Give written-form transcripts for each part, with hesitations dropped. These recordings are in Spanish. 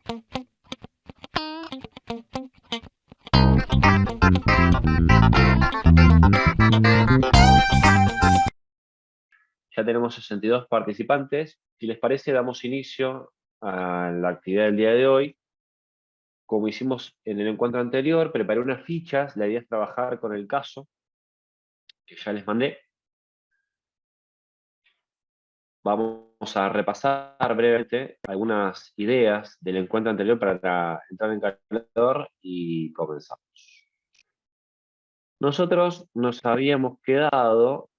Ya tenemos 62 participantes. Si les parece, damos inicio a la actividad del día de hoy. Como hicimos en el encuentro anterior, preparé unas fichas. La idea es trabajar con el caso que ya les mandé. Vamos a repasar brevemente algunas ideas del encuentro anterior para entrar en calor y comenzamos. Nosotros nos habíamos quedado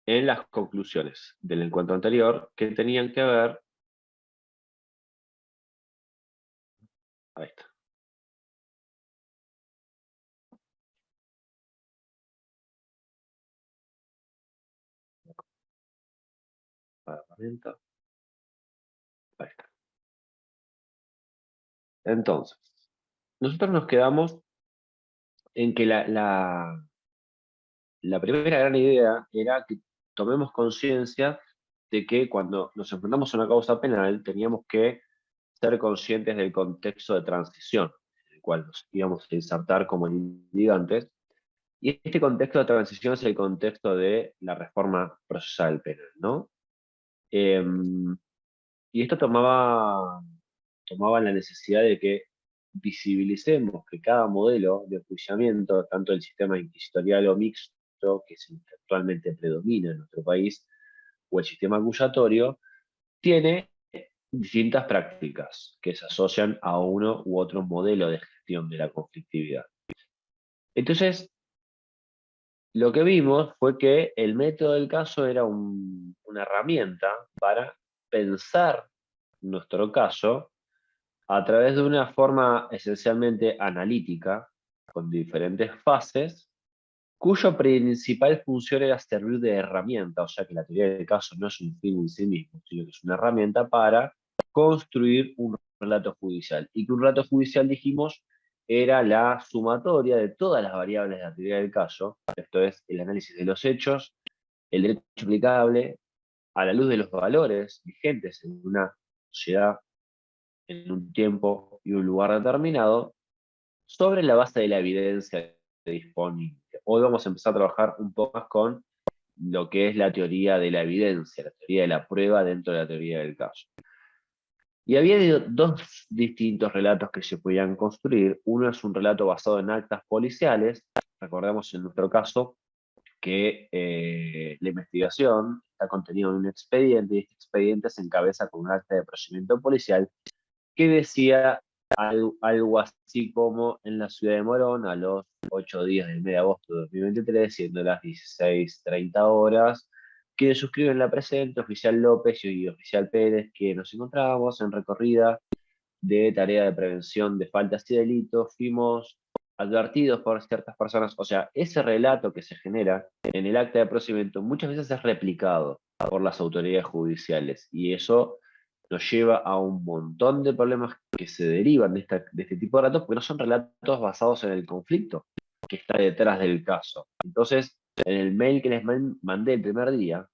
en las conclusiones del encuentro anterior que tenían que ver. Ahí está. La herramienta. Ahí está. Entonces, nosotros nos quedamos en que la primera gran idea era que tomemos conciencia de que cuando nos enfrentamos a una causa penal teníamos que ser conscientes del contexto de transición en el cual nos íbamos a insertar como litigantes. Y este contexto de transición es el contexto de la reforma procesal penal, ¿no? Y esto tomaba la necesidad de que visibilicemos que cada modelo de enjuiciamiento, tanto el sistema inquisitorial o mixto, que es el que actualmente predomina en nuestro país, o el sistema acusatorio, tiene distintas prácticas que se asocian a uno u otro modelo de gestión de la conflictividad. Entonces, lo que vimos fue que el método del caso era una herramienta para pensar nuestro caso a través de una forma esencialmente analítica, con diferentes fases, cuya principal función era servir de herramienta, o sea que la teoría del caso no es un fin en sí mismo, sino que es una herramienta para construir un relato judicial. Y que un relato judicial, dijimos, era la sumatoria de todas las variables de la teoría del caso, esto es, el análisis de los hechos, el derecho aplicable, a la luz de los valores vigentes en una sociedad, en un tiempo y un lugar determinado, sobre la base de la evidencia disponible. Hoy vamos a empezar a trabajar un poco más con lo que es la teoría de la evidencia, la teoría de la prueba dentro de la teoría del caso. Y había dos distintos relatos que se podían construir. Uno es un relato basado en actas policiales. Recordemos en nuestro caso que la investigación está contenida en un expediente y este expediente se encabeza con un acta de procedimiento policial que decía algo así como en la ciudad de Morón a los 8 días del mes de agosto de 2023, siendo las 16:30 horas, que suscriben la presente oficial López y oficial Pérez, que nos encontrábamos en recorrida de tarea de prevención de faltas y delitos, fuimos advertidos por ciertas personas, o sea, ese relato que se genera en el acta de procedimiento muchas veces es replicado por las autoridades judiciales y eso nos lleva a un montón de problemas que se derivan de este tipo de relatos, porque no son relatos basados en el conflicto que está detrás del caso. Entonces, en el mail que les mandé el primer día,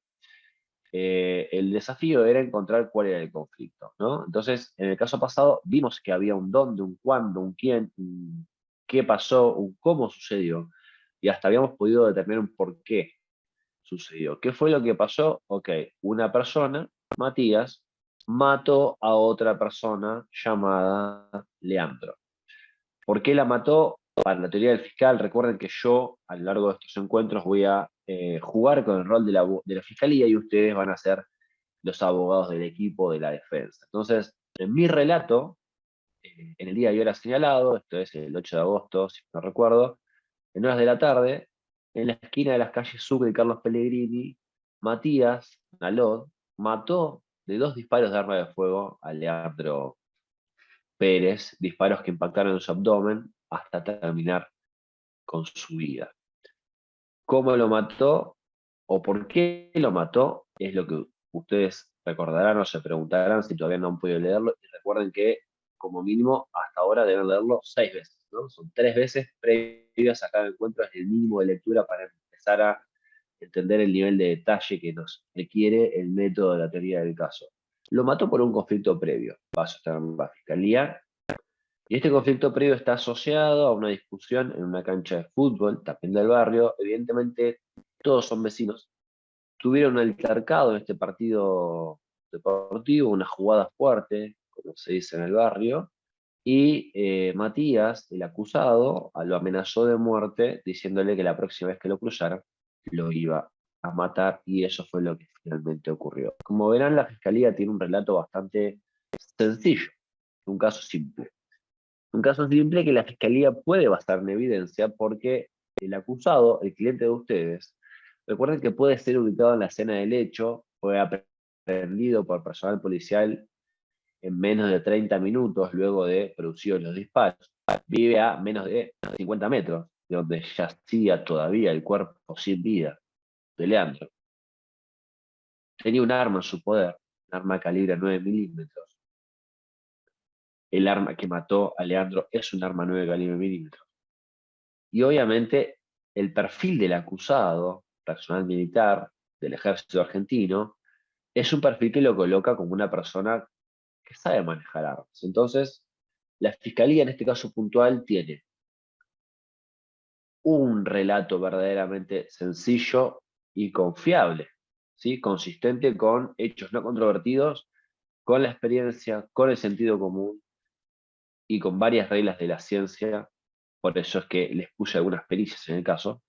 el desafío era encontrar cuál era el conflicto, ¿no? Entonces, en el caso pasado, vimos que había un dónde, un cuándo, un quién, un qué pasó, un cómo sucedió, y hasta habíamos podido determinar un por qué sucedió. ¿Qué fue lo que pasó? Ok, una persona, Matías, mató a otra persona llamada Leandro. ¿Por qué la mató? Para la teoría del fiscal, recuerden que yo a lo largo de estos encuentros voy a jugar con el rol de la fiscalía y ustedes van a ser los abogados del equipo de la defensa. Entonces, en mi relato, en el día y hora señalado, esto es el 8 de agosto, si no recuerdo, en horas de la tarde, en la esquina de las calles Sucre y Carlos Pellegrini, Matías Nalod mató de 2 disparos de arma de fuego a Leandro Pérez, disparos que impactaron en su abdomen hasta terminar con su vida. ¿Cómo lo mató o por qué lo mató? Es lo que ustedes recordarán o se preguntarán si todavía no han podido leerlo. Y recuerden que, como mínimo, hasta ahora deben leerlo 6 veces, ¿no? Son 3 veces previas a cada encuentro, es el mínimo de lectura para empezar a entender el nivel de detalle que nos requiere el método de la teoría del caso. Lo mató por un conflicto previo, va a sostener la fiscalía, y este conflicto previo está asociado a una discusión en una cancha de fútbol, también del barrio. Evidentemente, todos son vecinos. Tuvieron un altercado en este partido deportivo, una jugada fuerte, como se dice en el barrio, y Matías, el acusado, lo amenazó de muerte, diciéndole que la próxima vez que lo cruzara, lo iba a matar, y eso fue lo que finalmente ocurrió. Como verán, la fiscalía tiene un relato bastante sencillo, un caso simple. Un caso simple que la fiscalía puede basar en evidencia porque el acusado, el cliente de ustedes, recuerden que puede ser ubicado en la escena del hecho, fue aprendido por personal policial en menos de 30 minutos luego de producidos los disparos. Vive a menos de 50 metros de donde yacía todavía el cuerpo sin vida de Leandro. Tenía un arma en su poder, un arma calibre 9 milímetros. El arma que mató a Leandro es un arma 9 calibre milímetros. Y obviamente el perfil del acusado, personal militar del ejército argentino, es un perfil que lo coloca como una persona que sabe manejar armas. Entonces, la fiscalía en este caso puntual tiene un relato verdaderamente sencillo y confiable, ¿sí? Consistente con hechos no controvertidos, con la experiencia, con el sentido común y con varias reglas de la ciencia. Por eso es que les puse algunas pericias en el caso,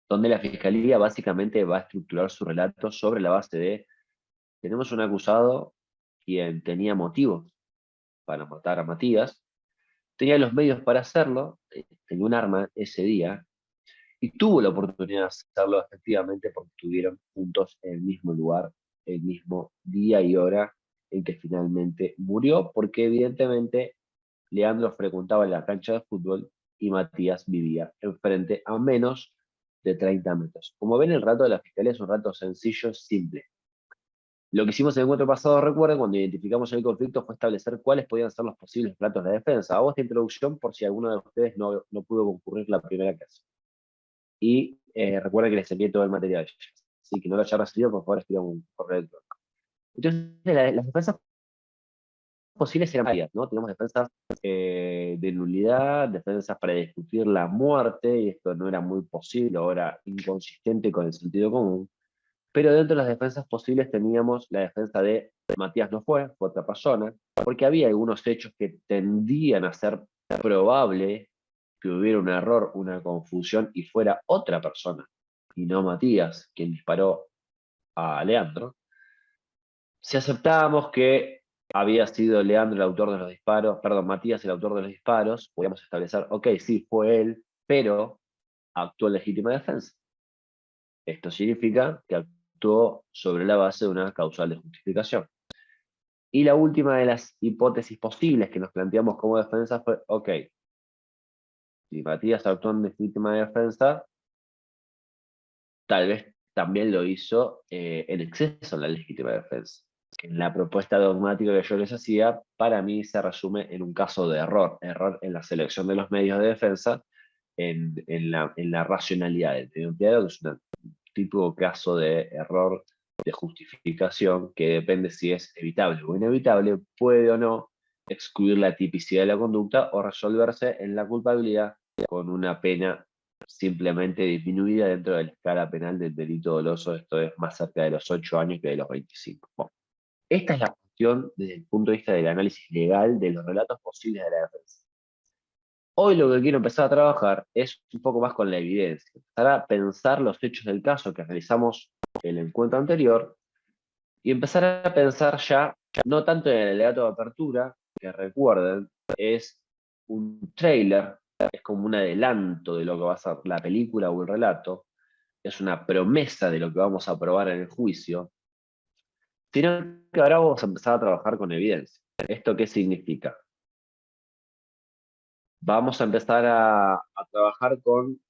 donde la fiscalía básicamente va a estructurar su relato sobre la base de: tenemos un acusado quien tenía motivos para matar a Matías, tenía los medios para hacerlo, tenía un arma ese día, y tuvo la oportunidad de hacerlo efectivamente porque estuvieron juntos en el mismo lugar, el mismo día y hora en que finalmente murió, porque evidentemente Leandro frecuentaba la cancha de fútbol y Matías vivía enfrente a menos de 30 metros. Como ven, el rato de la fiscalía es un rato sencillo, simple. Lo que hicimos en el encuentro pasado, recuerden, cuando identificamos el conflicto, fue establecer cuáles podían ser los posibles platos de defensa. Hago esta introducción por si alguno de ustedes no pudo concurrir la primera clase. Y recuerden que les envié todo el material. Así que no lo haya recibido, por favor, escriban un correo electrónico. Entonces, las defensas posibles eran varias, ¿no? Teníamos defensas de nulidad, defensas para discutir la muerte, y esto no era muy posible, o era inconsistente con el sentido común. Pero dentro de las defensas posibles teníamos la defensa de Matías no fue otra persona, porque había algunos hechos que tendían a ser probable que hubiera un error, una confusión, y fuera otra persona, y no Matías, quien disparó a Leandro. Si aceptábamos que había sido Leandro el autor de los disparos, perdón, Matías el autor de los disparos, podíamos establecer, ok, sí, fue él, pero actuó en legítima defensa. Esto significa que actuó sobre la base de una causal de justificación. Y la última de las hipótesis posibles que nos planteamos como defensa fue, ok, si Matías actuó en legítima defensa, tal vez también lo hizo en exceso en la legítima defensa. En la propuesta dogmática que yo les hacía, para mí se resume en un caso de error en la selección de los medios de defensa, en la racionalidad del medio empleado, que es un típico caso de error de justificación que depende si es evitable o inevitable, puede o no excluir la tipicidad de la conducta o resolverse en la culpabilidad con una pena simplemente disminuida dentro de la escala penal del delito doloso. Esto es más cerca de los 8 años que de los 25. Bueno, esta es la cuestión desde el punto de vista del análisis legal de los relatos posibles de la defensa. Hoy lo que quiero empezar a trabajar es un poco más con la evidencia, empezar a pensar los hechos del caso que realizamos en el encuentro anterior, y empezar a pensar ya, no tanto en el alegato de apertura, que recuerden, es un trailer, es como un adelanto de lo que va a ser la película o el relato, es una promesa de lo que vamos a probar en el juicio, sino que ahora vamos a empezar a trabajar con evidencia. ¿Esto qué significa? Vamos a empezar a trabajar con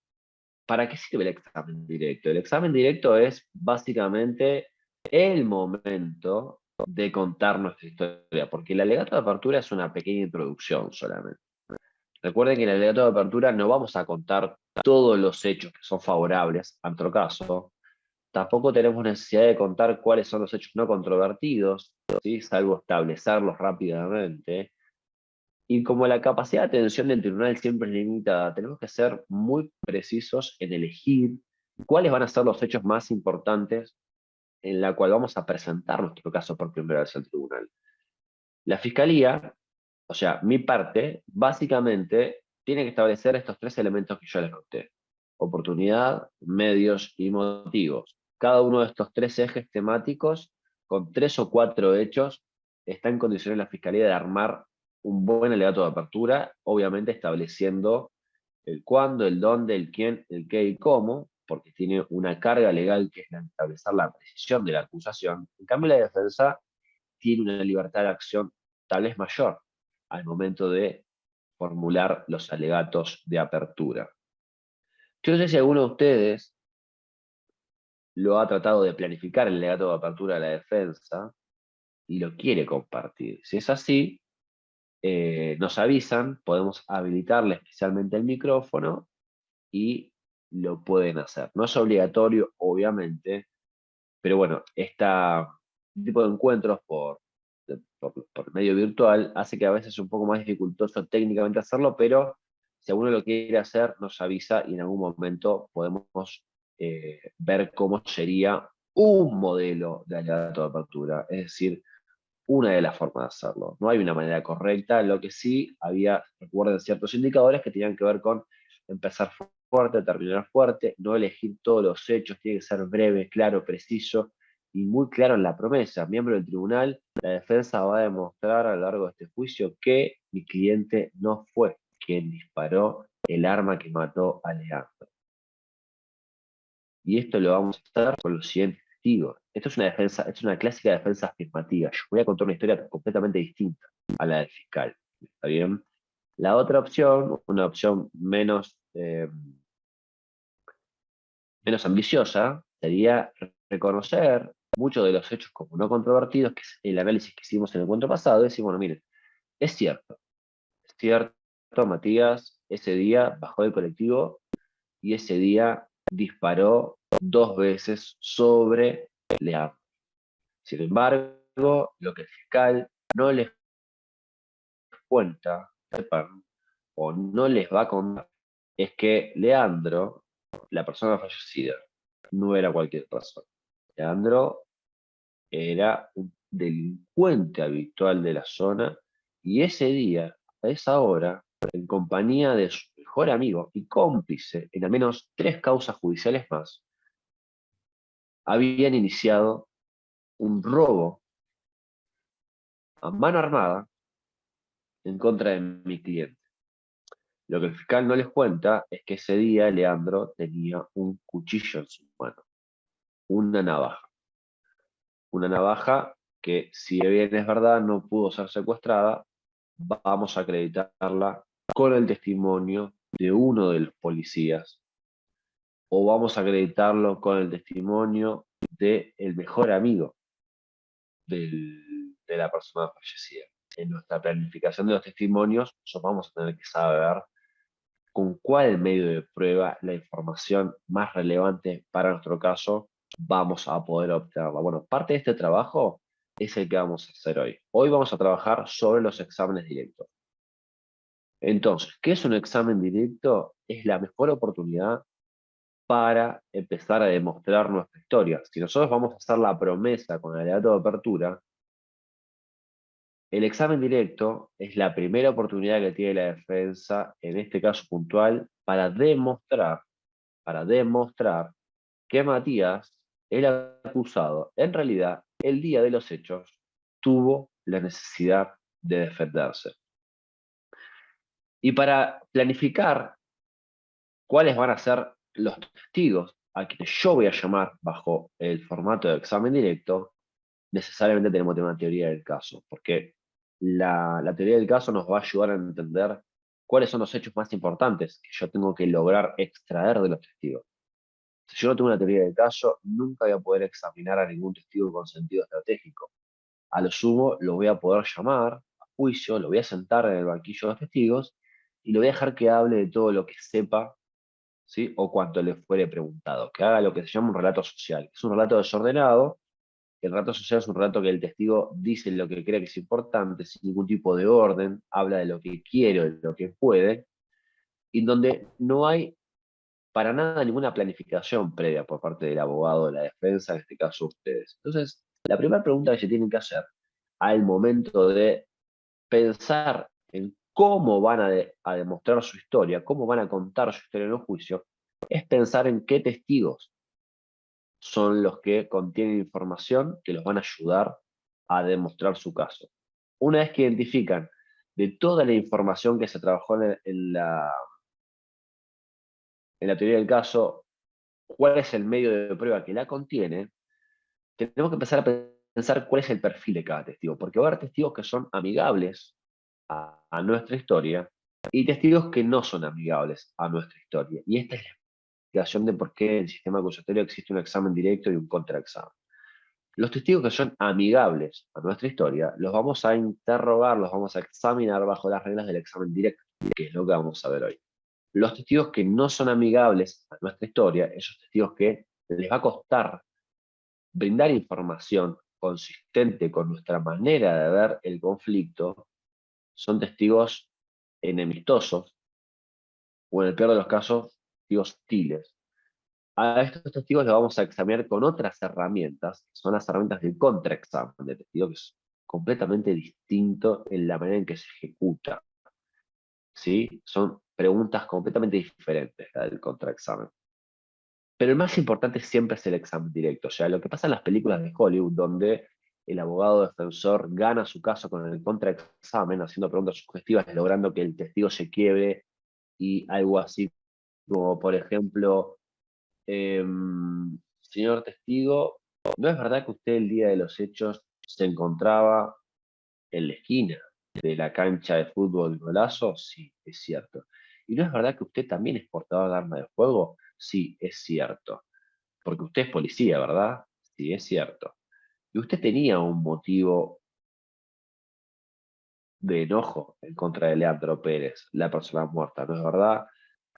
¿para qué sirve el examen directo? El examen directo es básicamente el momento de contar nuestra historia, porque el alegato de apertura es una pequeña introducción solamente. Recuerden que en el alegato de apertura no vamos a contar todos los hechos que son favorables a nuestro caso, tampoco tenemos necesidad de contar cuáles son los hechos no controvertidos, ¿sí? Salvo establecerlos rápidamente. Y como la capacidad de atención del tribunal siempre es limitada, tenemos que ser muy precisos en elegir cuáles van a ser los hechos más importantes en la cual vamos a presentar nuestro caso por primera vez al tribunal. La fiscalía, o sea, mi parte, básicamente tiene que establecer estos tres elementos que yo les noté: oportunidad, medios y motivos. Cada uno de estos tres ejes temáticos, con 3 o 4 hechos, está en condiciones la fiscalía de armar un buen alegato de apertura, obviamente estableciendo el cuándo, el dónde, el quién, el qué y cómo, porque tiene una carga legal que es la de establecer la precisión de la acusación. En cambio, la defensa tiene una libertad de acción tal vez mayor al momento de formular los alegatos de apertura. Yo no sé si alguno de ustedes lo ha tratado de planificar el alegato de apertura de la defensa y lo quiere compartir. Si es así, nos avisan, podemos habilitarle especialmente el micrófono y lo pueden hacer. No es obligatorio, obviamente, pero bueno, este tipo de encuentros por medio virtual hace que a veces es un poco más dificultoso técnicamente hacerlo, pero si alguno lo quiere hacer, nos avisa y en algún momento podemos ver cómo sería un modelo de alegato de apertura, es decir, una de las formas de hacerlo. No hay una manera correcta, lo que sí había, recuerden, ciertos indicadores que tenían que ver con empezar fuerte, terminar fuerte, no elegir todos los hechos, tiene que ser breve, claro, preciso y muy claro en la promesa. Miembro del tribunal, la defensa va a demostrar a lo largo de este juicio que mi cliente no fue quien disparó el arma que mató a Leandro. Y esto lo vamos a hacer con los siguientes testigos. Esto es una defensa, es una clásica defensa afirmativa. Yo voy a contar una historia completamente distinta a la del fiscal. ¿Está bien? La otra opción, una opción menos ambiciosa, sería reconocer muchos de los hechos como no controvertidos, que es el análisis que hicimos en el encuentro pasado, y decir, bueno, miren, es cierto, Matías ese día bajó del colectivo y ese día disparó 2 veces sobre Leandro. Sin embargo, lo que el fiscal no les cuenta, sepan, o no les va a contar, es que Leandro, la persona fallecida, no era cualquier persona. Leandro era un delincuente habitual de la zona y ese día, a esa hora, en compañía de su mejor amigo y cómplice en al menos 3 causas judiciales más, habían iniciado un robo a mano armada en contra de mi cliente. Lo que el fiscal no les cuenta es que ese día Leandro tenía un cuchillo en su mano, una navaja. Una navaja que, si bien es verdad, no pudo ser secuestrada, vamos a acreditarla con el testimonio de uno de los policías, o vamos a acreditarlo con el testimonio del mejor amigo de la persona fallecida. En nuestra planificación de los testimonios, nosotros vamos a tener que saber con cuál medio de prueba la información más relevante para nuestro caso vamos a poder obtenerla. Bueno, parte de este trabajo es el que vamos a hacer hoy. Hoy vamos a trabajar sobre los exámenes directos. Entonces, ¿qué es un examen directo? Es la mejor oportunidad para empezar a demostrar nuestra historia. Si nosotros vamos a hacer la promesa con el alegato de apertura, el examen directo es la primera oportunidad que tiene la defensa, en este caso puntual, para demostrar que Matías, el acusado, en realidad, el día de los hechos, tuvo la necesidad de defenderse. Y para planificar cuáles van a ser los testigos a quienes yo voy a llamar bajo el formato de examen directo, necesariamente tenemos que tener una teoría del caso, porque la teoría del caso nos va a ayudar a entender cuáles son los hechos más importantes que yo tengo que lograr extraer de los testigos. Si yo no tengo una teoría del caso, nunca voy a poder examinar a ningún testigo con sentido estratégico. A lo sumo, lo voy a poder llamar a juicio, lo voy a sentar en el banquillo de los testigos y lo voy a dejar que hable de todo lo que sepa ¿sí? O cuanto le fuere preguntado, que haga lo que se llama un relato social. Es un relato desordenado. El relato social es un relato que el testigo dice lo que cree que es importante, sin ningún tipo de orden, habla de lo que quiere o de lo que puede, y donde no hay para nada ninguna planificación previa por parte del abogado de la defensa, en este caso ustedes. Entonces, la primera pregunta que se tienen que hacer al momento de pensar en cómo van a demostrar su historia, cómo van a contar su historia en el juicio, es pensar en qué testigos son los que contienen información que los van a ayudar a demostrar su caso. Una vez que identifican de toda la información que se trabajó en la teoría del caso, cuál es el medio de prueba que la contiene, tenemos que empezar a pensar cuál es el perfil de cada testigo, porque va a haber testigos que son amigables a nuestra historia y testigos que no son amigables a nuestra historia. Y esta es la explicación de por qué en el sistema acusatorio existe un examen directo y un contraexamen. Los testigos que son amigables a nuestra historia, los vamos a interrogar, los vamos a examinar bajo las reglas del examen directo, que es lo que vamos a ver hoy. Los testigos que no son amigables a nuestra historia, esos testigos que les va a costar brindar información consistente con nuestra manera de ver el conflicto, son testigos enemistosos, o en el peor de los casos, testigos hostiles. A estos testigos los vamos a examinar con otras herramientas, que son las herramientas del contraexamen de testigo, que es completamente distinto en la manera en que se ejecuta. ¿Sí? Son preguntas completamente diferentes la del contraexamen. Pero el más importante siempre es el examen directo. O sea, lo que pasa en las películas de Hollywood, donde el abogado defensor gana su caso con el contraexamen, haciendo preguntas sugestivas, logrando que el testigo se quiebre y algo así como, por ejemplo, señor testigo, ¿no es verdad que usted el día de los hechos se encontraba en la esquina de la cancha de fútbol Golazo? Sí, es cierto. ¿Y no es verdad que usted también es portador de arma de fuego? Sí, es cierto. Porque usted es policía, ¿verdad? Sí, es cierto. Y usted tenía un motivo de enojo en contra de Leandro Pérez, la persona muerta, ¿no es verdad?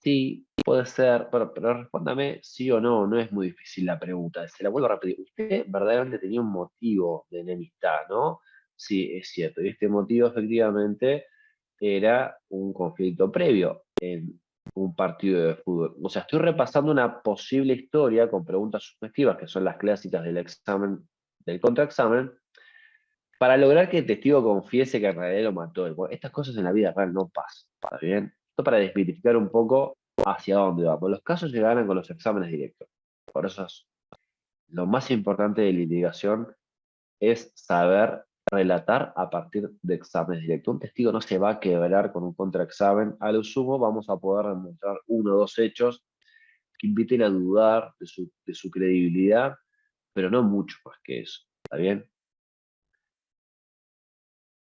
Sí, puede ser, pero respóndame sí o no, no es muy difícil la pregunta. Se la vuelvo a repetir. Usted verdaderamente tenía un motivo de enemistad, ¿no? Sí, es cierto. Y este motivo efectivamente era un conflicto previo en un partido de fútbol. O sea, estoy repasando una posible historia con preguntas sugestivas, que son las clásicas del examen, del contraexamen, para lograr que el testigo confiese que en realidad lo mató. Bueno, estas cosas en la vida real no pasan, ¿está bien? Esto para desmitificar un poco hacia dónde vamos. Los casos se ganan con los exámenes directos. Por eso lo más importante de la litigación es saber relatar a partir de exámenes directos. Un testigo no se va a quebrar con un contraexamen. A lo sumo vamos a poder demostrar uno o dos hechos que inviten a dudar de su credibilidad, pero no mucho más que eso. ¿Está bien?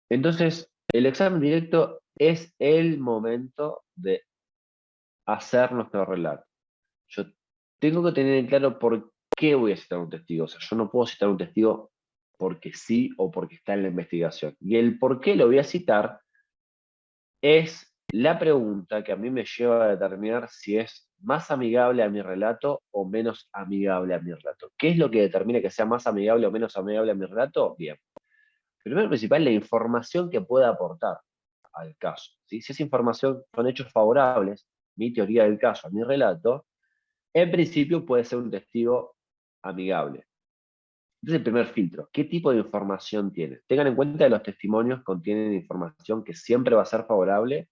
Entonces, el examen directo es el momento de hacer nuestro relato. Yo tengo que tener en claro por qué voy a citar a un testigo. O sea, yo no puedo citar a un testigo porque sí o porque está en la investigación. Y el por qué lo voy a citar es la pregunta que a mí me lleva a determinar si es más amigable a mi relato o menos amigable a mi relato. ¿Qué es lo que determina que sea más amigable o menos amigable a mi relato? Bien. Primero y principal, la información que pueda aportar al caso. ¿Sí? Si esa información son hechos favorables, mi teoría del caso, a mi relato, en principio puede ser un testigo amigable. Este es el primer filtro. ¿Qué tipo de información tiene? Tengan en cuenta que los testimonios contienen información que siempre va a ser favorable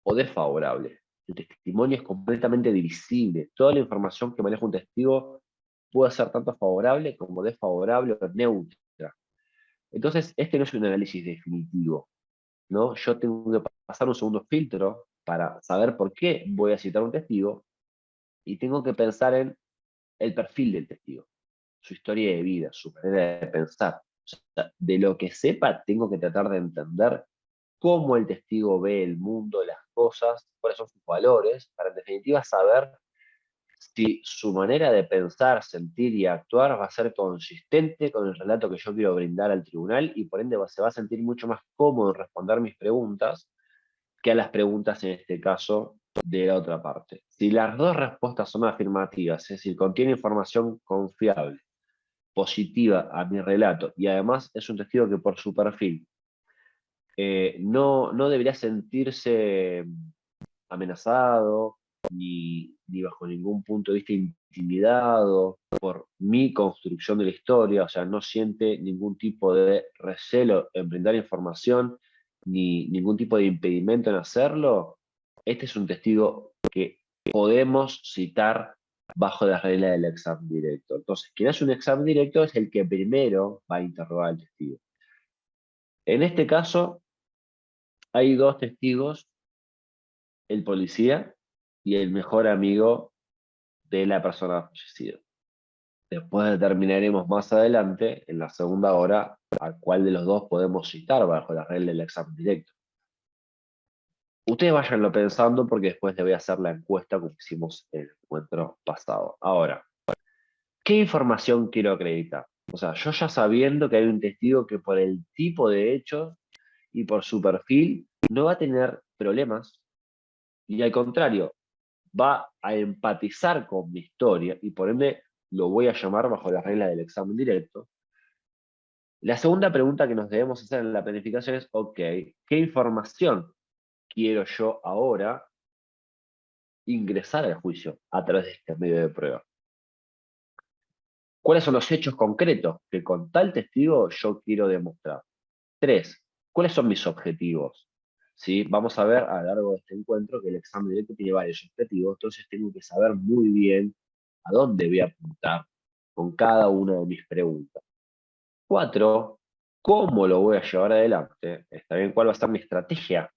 o desfavorable. El testimonio es completamente divisible. Toda la información que maneja un testigo puede ser tanto favorable como desfavorable o neutra. Entonces, este no es un análisis definitivo, ¿no? Yo tengo que pasar un segundo filtro para saber por qué voy a citar un testigo y tengo que pensar en el perfil del testigo, su historia de vida, su manera de pensar. O sea, de lo que sepa, tengo que tratar de entender cómo el testigo ve el mundo, las cosas, cuáles son sus valores, para en definitiva saber si su manera de pensar, sentir y actuar va a ser consistente con el relato que yo quiero brindar al tribunal y por ende se va a sentir mucho más cómodo en responder mis preguntas que a las preguntas, en este caso, de la otra parte. Si las dos respuestas son afirmativas, es decir, contiene información confiable, positiva a mi relato, y además es un testigo que por su perfil no debería sentirse amenazado, ni bajo ningún punto de vista intimidado por mi construcción de la historia, o sea, no siente ningún tipo de recelo en brindar información, ni ningún tipo de impedimento en hacerlo, este es un testigo que podemos citar bajo la regla del examen directo. Entonces, quien hace un examen directo es el que primero va a interrogar al testigo. En este caso, hay dos testigos, el policía y el mejor amigo de la persona fallecida. Después determinaremos más adelante, en la segunda hora, a cuál de los dos podemos citar bajo la regla del examen directo. Ustedes váyanlo pensando porque después les voy a hacer la encuesta como hicimos en el encuentro pasado. Ahora, ¿qué información quiero acreditar? O sea, yo ya sabiendo que hay un testigo que por el tipo de hechos y por su perfil no va a tener problemas y al contrario, va a empatizar con mi historia y por ende lo voy a llamar bajo la regla del examen directo. La segunda pregunta que nos debemos hacer en la planificación es, ok, ¿qué información quiero yo ahora ingresar al juicio a través de este medio de prueba? ¿Cuáles son los hechos concretos que con tal testigo yo quiero demostrar? 3. ¿Cuáles son mis objetivos? ¿Sí? Vamos a ver a lo largo de este encuentro que el examen directo tiene varios objetivos, entonces tengo que saber muy bien a dónde voy a apuntar con cada una de mis preguntas. 4. ¿Cómo lo voy a llevar adelante? Está bien, ¿cuál va a ser mi estrategia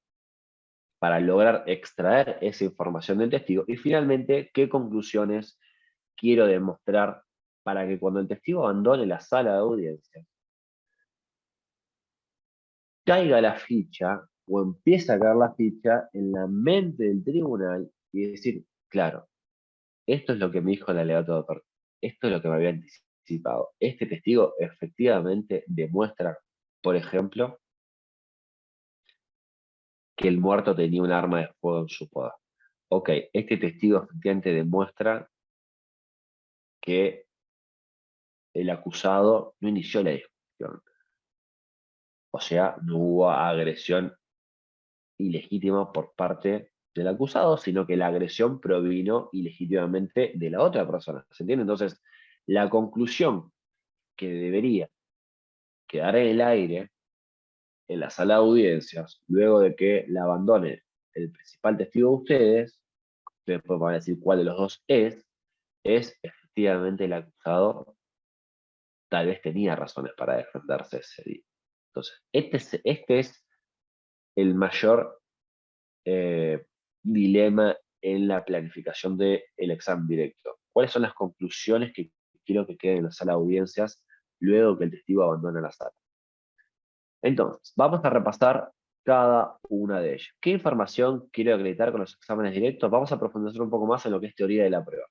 para lograr extraer esa información del testigo? Y finalmente, ¿qué conclusiones quiero demostrar para que cuando el testigo abandone la sala de audiencia, caiga la ficha o empieza a caer la ficha en la mente del tribunal y decir, claro, esto es lo que me dijo el alegato de apertura, esto es lo que me había anticipado. Este testigo efectivamente demuestra, por ejemplo, que el muerto tenía un arma de fuego en su poder. Ok, este testigo efectivamente demuestra que el acusado no inició la discusión. O sea, no hubo agresión ilegítima por parte del acusado, sino que la agresión provino ilegítimamente de la otra persona. ¿Se entiende? Entonces, la conclusión que debería quedar en el aire en la sala de audiencias, luego de que la abandone el principal testigo de ustedes van a decir cuál de los dos es efectivamente el acusado tal vez tenía razones para defenderse ese día. Entonces, este es el mayor dilema en la planificación del examen directo. ¿Cuáles son las conclusiones que quiero que queden en la sala de audiencias luego que el testigo abandona la sala? Entonces, vamos a repasar cada una de ellas. ¿Qué información quiero acreditar con los exámenes directos? Vamos a profundizar un poco más en lo que es teoría de la prueba.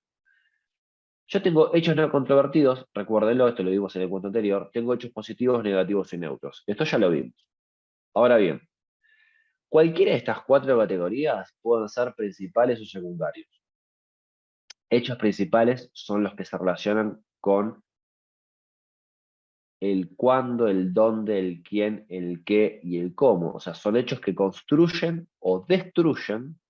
Yo tengo hechos no controvertidos, recuérdenlo, esto lo vimos en el cuento anterior, tengo hechos positivos, negativos y neutros. Esto ya lo vimos. Ahora bien, cualquiera de estas cuatro categorías pueden ser principales o secundarios. Hechos principales son los que se relacionan con el cuándo, el dónde, el quién, el qué y el cómo. O sea, son hechos que construyen o destruyen,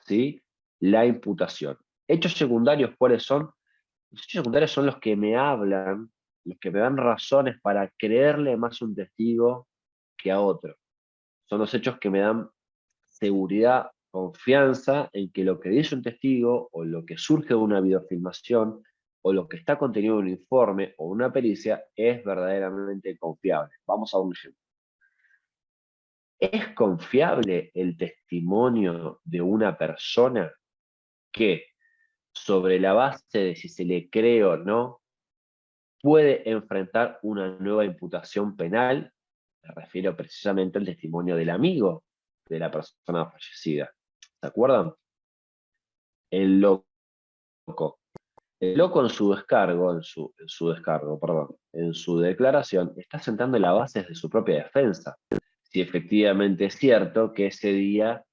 ¿sí?, la imputación. Hechos secundarios, ¿cuáles son? Los hechos secundarios son los que me hablan, los que me dan razones para creerle más a un testigo que a otro. Son los hechos que me dan seguridad, confianza en que lo que dice un testigo o lo que surge de una videofilmación o lo que está contenido en un informe o una pericia es verdaderamente confiable. Vamos a un ejemplo. ¿Es confiable el testimonio de una persona que, sobre la base de si se le cree o no, puede enfrentar una nueva imputación penal? Me refiero precisamente al testimonio del amigo de la persona fallecida. ¿Se acuerdan? El loco. El loco en su descargo, perdón, en su declaración, está sentando las bases de su propia defensa. Si efectivamente es cierto que ese día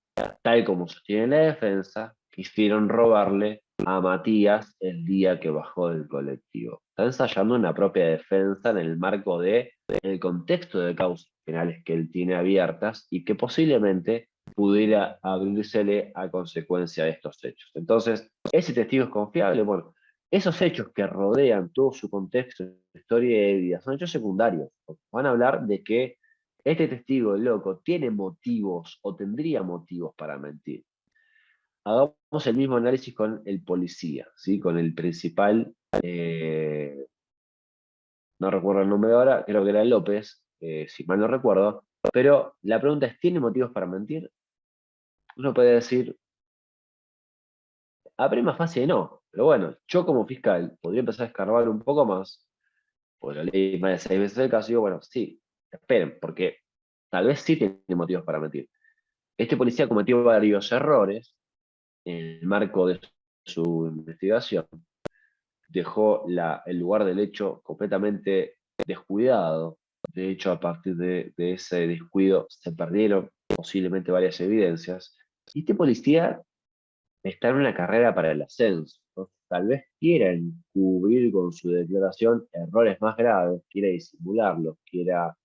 tal como sostiene la defensa, quisieron robarle a Matías el día que bajó del colectivo. Está ensayando una propia defensa en el marco del contexto de causas penales que él tiene abiertas y que posiblemente pudiera abrírsele a consecuencia de estos hechos. Entonces, ¿ese testigo es confiable? Bueno, esos hechos que rodean todo su contexto, historia y vida, son hechos secundarios. Van a hablar de que este testigo loco tiene motivos o tendría motivos para mentir. Hagamos el mismo análisis con el policía, ¿sí? Con el principal, no recuerdo el nombre ahora, creo que era López, si mal no recuerdo, pero la pregunta es, ¿tiene motivos para mentir? Uno puede decir, a prima facie no, pero bueno, yo como fiscal podría empezar a escarbar un poco más, porque lo leí más de 6 veces el caso, y digo, bueno, sí, esperen, porque tal vez sí tiene motivos para mentir. Este policía cometió varios errores en el marco de su investigación, dejó el lugar del hecho completamente descuidado. De hecho, a partir de ese descuido se perdieron posiblemente varias evidencias. Y este policía está en una carrera para el ascenso, ¿no? Tal vez quiera encubrir con su declaración errores más graves, quiera disimularlos, quiera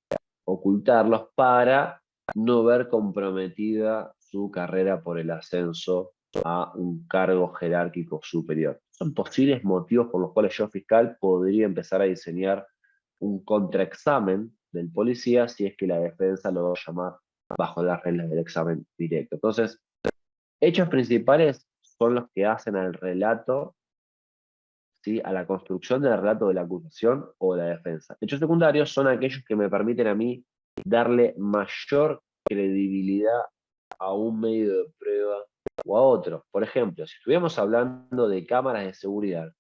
ocultarlos para no ver comprometida su carrera por el ascenso a un cargo jerárquico superior. Son posibles motivos por los cuales yo, fiscal, podría empezar a diseñar un contraexamen del policía si es que la defensa lo va a llamar bajo las reglas del examen directo. Entonces, hechos principales son los que hacen al relato, ¿sí? A la construcción del relato de la acusación o de la defensa. Hechos secundarios son aquellos que me permiten a mí darle mayor credibilidad a un medio de prueba o a otro. Por ejemplo, si estuviéramos hablando de cámaras de seguridad,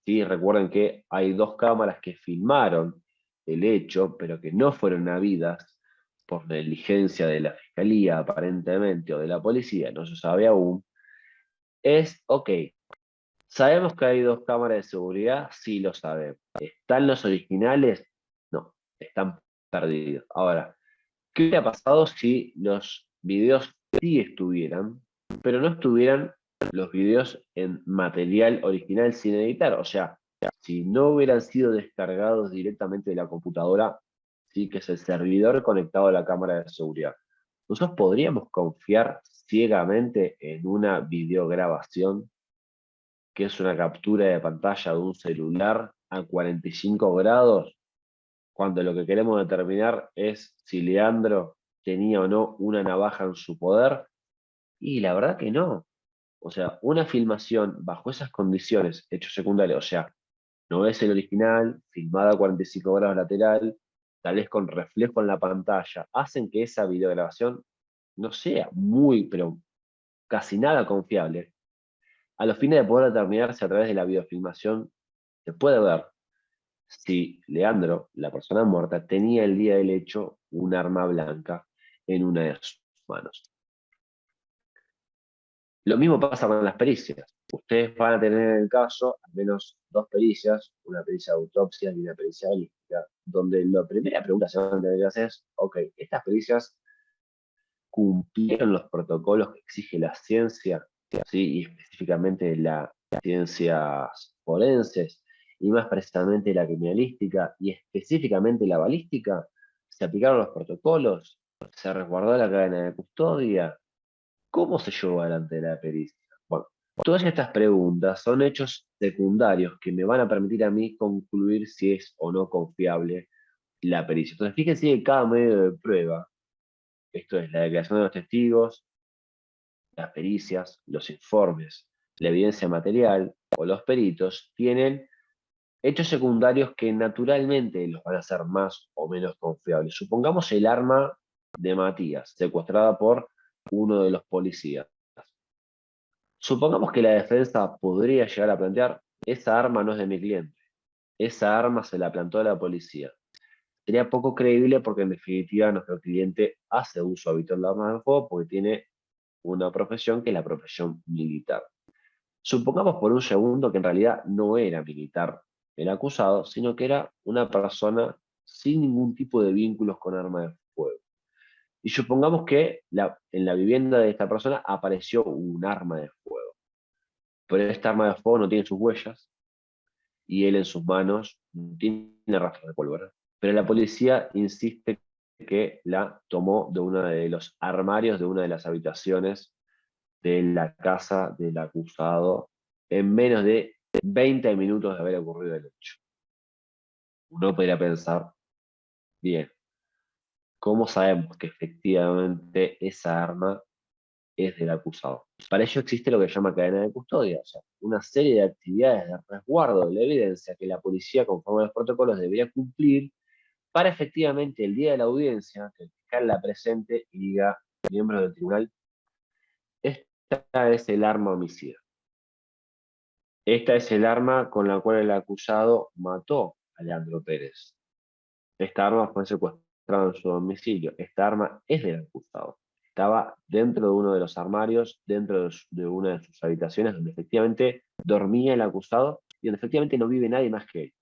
¿sí? Recuerden que hay 2 cámaras que filmaron el hecho, pero que no fueron habidas por negligencia de la fiscalía, aparentemente, o de la policía, no se sabe aún. Ok, ¿sabemos que hay 2 cámaras de seguridad? Sí, lo sabemos. ¿Están los originales? No, están perdidos. Ahora, ¿qué hubiera pasado si los videos sí estuvieran, pero no estuvieran los videos en material original sin editar? O sea, si no hubieran sido descargados directamente de la computadora, sí, que es el servidor conectado a la cámara de seguridad. ¿Nosotros podríamos confiar ciegamente en una videograbación que es una captura de pantalla de un celular a 45 grados, cuando lo que queremos determinar es si Leandro tenía o no una navaja en su poder? Y la verdad que no. O sea, una filmación bajo esas condiciones, hechos secundarios, o sea, no es el original, filmada a 45 grados lateral, tal vez con reflejo en la pantalla, hacen que esa videograbación no sea muy, pero casi nada confiable. A los fines de poder determinarse a través de la videofilmación, se puede ver si Leandro, la persona muerta, tenía el día del hecho un arma blanca en una de sus manos. Lo mismo pasa con las pericias. Ustedes van a tener en el caso al menos 2 pericias, una pericia de autopsia y una pericia balística, donde la primera pregunta que se van a tener que hacer es, ok, ¿estas pericias cumplieron los protocolos que exige la ciencia, ¿sí? Y específicamente las ciencias forenses, y más precisamente la criminalística, y específicamente la balística? ¿Se aplicaron los protocolos? ¿Se resguardó la cadena de custodia? ¿Cómo se llevó adelante la pericia? Bueno, todas estas preguntas son hechos secundarios que me van a permitir a mí concluir si es o no confiable la pericia. Entonces, fíjense que cada medio de prueba, esto es la declaración de los testigos, las pericias, los informes, la evidencia material o los peritos, tienen hechos secundarios que naturalmente los van a hacer más o menos confiables. Supongamos el arma de Matías, secuestrada por uno de los policías. Supongamos que la defensa podría llegar a plantear, esa arma no es de mi cliente, esa arma se la plantó la policía. Sería poco creíble porque en definitiva nuestro cliente hace uso habitual de armas de fuego porque tiene una profesión que es la profesión militar. Supongamos por un segundo que en realidad no era militar el acusado, sino que era una persona sin ningún tipo de vínculos con armas de fuego. Y supongamos que en la vivienda de esta persona apareció un arma de fuego. Pero esta arma de fuego no tiene sus huellas y él en sus manos no tiene rastro de pólvora. Pero la policía insiste que la tomó de uno de los armarios de una de las habitaciones de la casa del acusado en menos de 20 minutos de haber ocurrido el hecho. Uno podría pensar, bien, ¿cómo sabemos que efectivamente esa arma es del acusado? Para ello existe lo que se llama cadena de custodia, o sea, una serie de actividades de resguardo de la evidencia que la policía, conforme a los protocolos, debería cumplir para efectivamente el día de la audiencia, que el fiscal la presente y diga, miembros del tribunal, esta es el arma homicida. Esta es el arma con la cual el acusado mató a Leandro Pérez. Esta arma fue secuestrada en su domicilio. Esta arma es del acusado. Estaba dentro de uno de los armarios, dentro de una de sus habitaciones, donde efectivamente dormía el acusado y donde efectivamente no vive nadie más que él.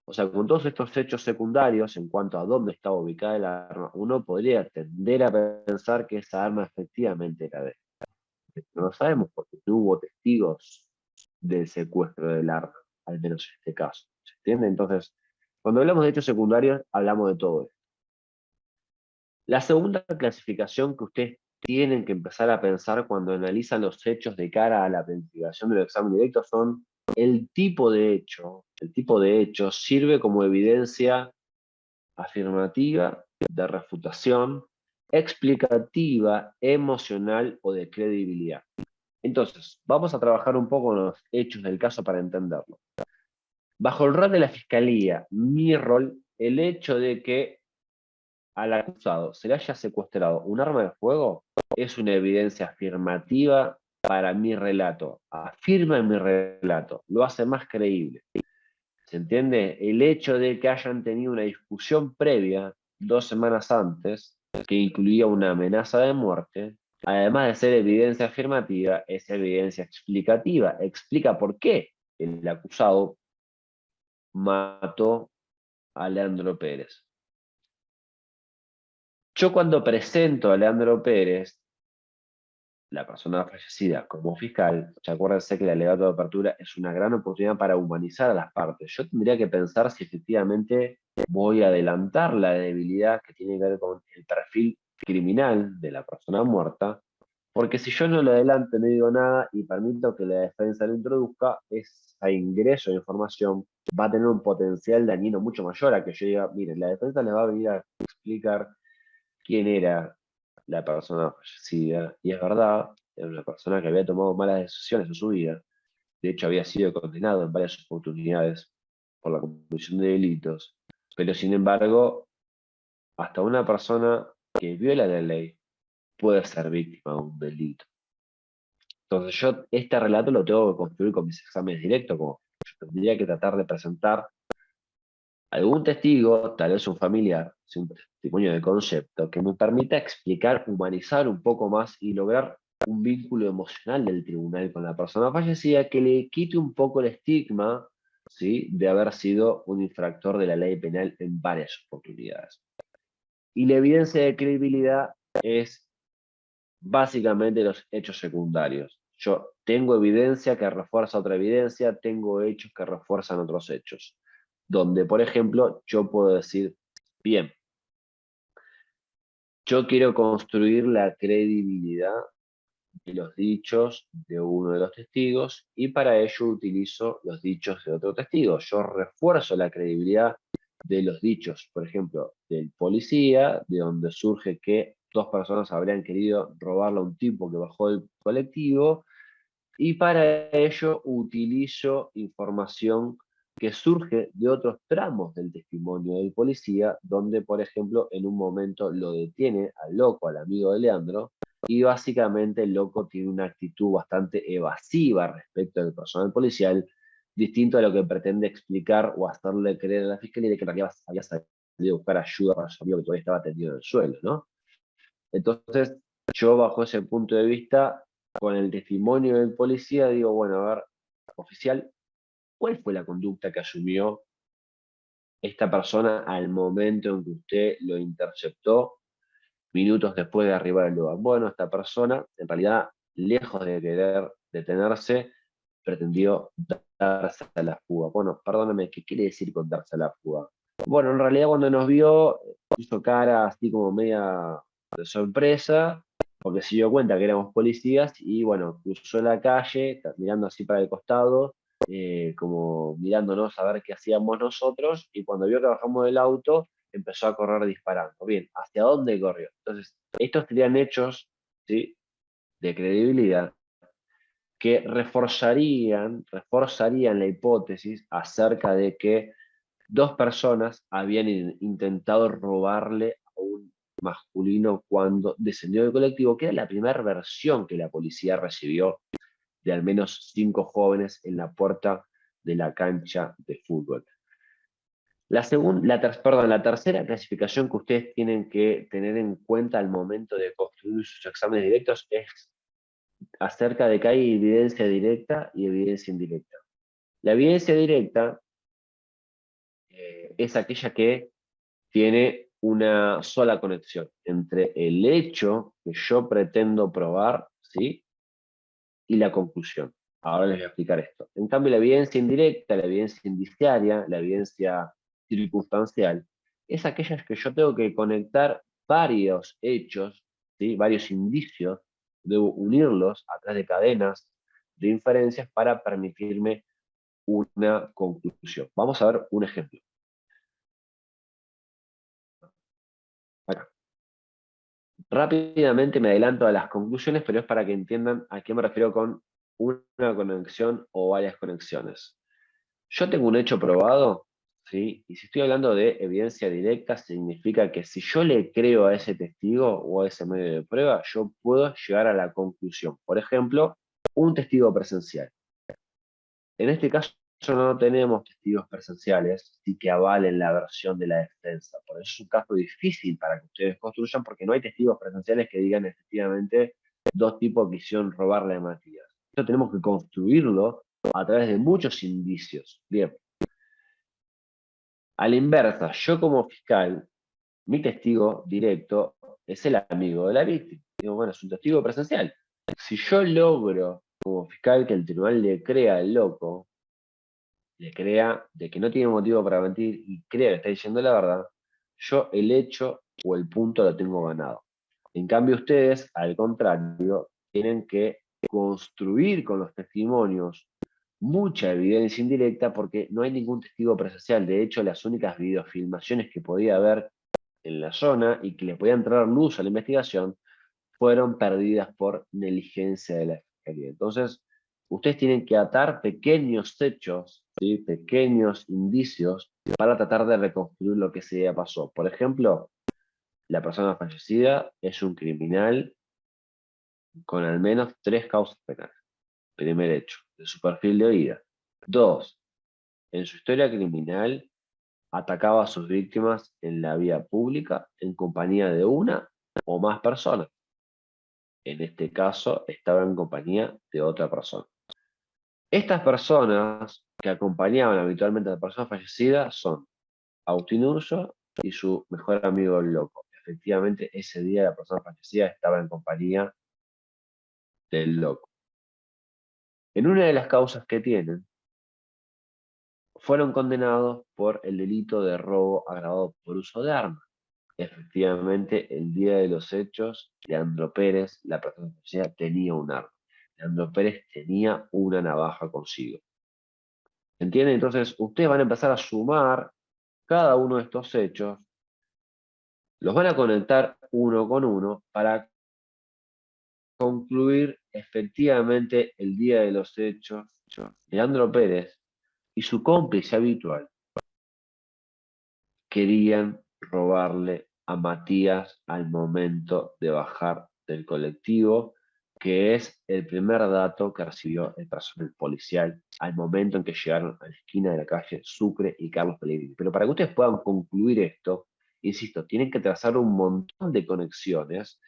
O sea, con todos estos hechos secundarios en cuanto a dónde estaba ubicada el arma, uno podría tender a pensar que esa arma efectivamente era de él. No lo sabemos porque no hubo testigos del secuestro del arma, al menos en este caso. ¿Se entiende? Entonces, cuando hablamos de hechos secundarios, hablamos de todo esto. La segunda clasificación que ustedes tienen que empezar a pensar cuando analizan los hechos de cara a la planificación del examen directo son el tipo de hecho. El tipo de hecho sirve como evidencia afirmativa, de refutación, explicativa, emocional o de credibilidad. Entonces, vamos a trabajar un poco en los hechos del caso para entenderlo. Bajo el rol de la fiscalía, mi rol, el hecho de que al acusado se le haya secuestrado un arma de fuego es una evidencia afirmativa para mi relato. Afirma mi relato, lo hace más creíble. ¿Se entiende? El hecho de que hayan tenido una discusión previa 2 semanas antes, que incluía una amenaza de muerte, además de ser evidencia afirmativa, es evidencia explicativa. Explica por qué el acusado mató a Leandro Pérez. Yo cuando presento a Leandro Pérez, la persona fallecida, como fiscal, acuérdense que el alegato de apertura es una gran oportunidad para humanizar a las partes. Yo tendría que pensar si efectivamente voy a adelantar la debilidad que tiene que ver con el perfil criminal de la persona muerta, porque si yo no lo adelanto, no digo nada y permito que la defensa lo introduzca, ese ingreso de información va a tener un potencial dañino mucho mayor a que yo diga, miren, la defensa les va a venir a explicar quién era la persona fallecida, y es verdad, era una persona que había tomado malas decisiones en su vida, de hecho había sido condenado en varias oportunidades por la comisión de delitos, pero sin embargo, hasta una persona que viola la ley puede ser víctima de un delito. Entonces yo este relato lo tengo que construir con mis exámenes directos, como yo tendría que tratar de presentar algún testigo, tal vez un familiar, un testimonio de concepto, que me permita explicar, humanizar un poco más y lograr un vínculo emocional del tribunal con la persona fallecida que le quite un poco el estigma, ¿sí?, de haber sido un infractor de la ley penal en varias oportunidades. Y la evidencia de credibilidad es básicamente los hechos secundarios. Yo tengo evidencia que refuerza otra evidencia, tengo hechos que refuerzan otros hechos. Donde, por ejemplo, yo puedo decir, bien, yo quiero construir la credibilidad de los dichos de uno de los testigos y para ello utilizo los dichos de otro testigo. Yo refuerzo la credibilidad de los dichos, por ejemplo, del policía, de donde surge que 2 personas habrían querido robarle a un tipo que bajó del colectivo, y para ello utilizo información que surge de otros tramos del testimonio del policía, donde, por ejemplo, en un momento lo detiene al loco, al amigo de Leandro, y básicamente el loco tiene una actitud bastante evasiva respecto del personal policial, distinto a lo que pretende explicar o hacerle creer a la fiscalía de que en realidad había salido a buscar ayuda para su amigo que todavía estaba tendido en el suelo, ¿no? Entonces, yo bajo ese punto de vista, con el testimonio del policía, digo, bueno, a ver, oficial, ¿cuál fue la conducta que asumió esta persona al momento en que usted lo interceptó minutos después de arribar al lugar. Bueno, esta persona, en realidad, lejos de querer detenerse, pretendió darse a la fuga. Bueno, perdóname, ¿qué quiere decir con darse a la fuga? Bueno, en realidad cuando nos vio, puso cara así como media de sorpresa, porque se dio cuenta que éramos policías y bueno, cruzó la calle, mirando así para el costado, como mirándonos a ver qué hacíamos nosotros, y cuando vio que bajamos del auto, empezó a correr disparando. Bien, ¿hacia dónde corrió? Entonces, estos serían hechos, ¿sí?, de credibilidad que reforzarían la hipótesis acerca de que dos personas habían intentado robarle a un masculino cuando descendió del colectivo, que era la primera versión que la policía recibió de al menos 5 jóvenes en la puerta de la cancha de fútbol. La tercera clasificación que ustedes tienen que tener en cuenta al momento de construir sus exámenes directos es acerca de que hay evidencia directa y evidencia indirecta. La evidencia directa es aquella que tiene una sola conexión entre el hecho que yo pretendo probar, ¿sí?, y la conclusión. Ahora les voy a explicar esto. En cambio, la evidencia indirecta, la evidencia indiciaria, la evidencia circunstancial, es aquella que yo tengo que conectar varios hechos, ¿sí?, varios indicios, debo unirlos a través de cadenas de inferencias para permitirme una conclusión. Vamos a ver un ejemplo. Acá. Rápidamente me adelanto a las conclusiones, pero es para que entiendan a qué me refiero con una conexión o varias conexiones. Yo tengo un hecho probado, ¿sí? Y si estoy hablando de evidencia directa, significa que si yo le creo a ese testigo o a ese medio de prueba, yo puedo llegar a la conclusión. Por ejemplo, un testigo presencial. En este caso no tenemos testigos presenciales y que avalen la versión de la defensa. Por eso es un caso difícil para que ustedes construyan, porque no hay testigos presenciales que digan efectivamente dos tipos quisieron robarle a Matías. Esto tenemos que construirlo a través de muchos indicios. Bien. A la inversa, yo como fiscal, mi testigo directo es el amigo de la víctima. Digo, bueno, es un testigo presencial. Si yo logro como fiscal que el tribunal le crea al loco, le crea de que no tiene motivo para mentir y crea que está diciendo la verdad, yo el hecho o el punto lo tengo ganado. En cambio ustedes, al contrario, tienen que construir con los testimonios mucha evidencia indirecta porque no hay ningún testigo presencial. De hecho, las únicas videofilmaciones que podía haber en la zona y que le podían traer luz a la investigación fueron perdidas por negligencia de la Fiscalía. Entonces, ustedes tienen que atar pequeños hechos, ¿sí?, pequeños indicios para tratar de reconstruir lo que se ya pasó. Por ejemplo, la persona fallecida es un criminal con al menos 3 causas penales. Primer hecho, de su perfil de oída. 2, en su historia criminal atacaba a sus víctimas en la vía pública en compañía de una o más personas. En este caso, estaba en compañía de otra persona. Estas personas que acompañaban habitualmente a la persona fallecida son Agustín Urso y su mejor amigo el Loco. Efectivamente, ese día la persona fallecida estaba en compañía del Loco. En una de las causas que tienen, fueron condenados por el delito de robo agravado por uso de armas. Efectivamente, el día de los hechos, Leandro Pérez, la persona fallecida, tenía un arma. Leandro Pérez tenía una navaja consigo. ¿Entienden? Entonces, ustedes van a empezar a sumar cada uno de estos hechos, los van a conectar uno con uno para concluir efectivamente el día de los hechos. Leandro Pérez y su cómplice habitual querían robarle a Matías al momento de bajar del colectivo, que es el primer dato que recibió el personal policial al momento en que llegaron a la esquina de la calle Sucre y Carlos Pellegrini. Pero para que ustedes puedan concluir esto, insisto, tienen que trazar un montón de conexiones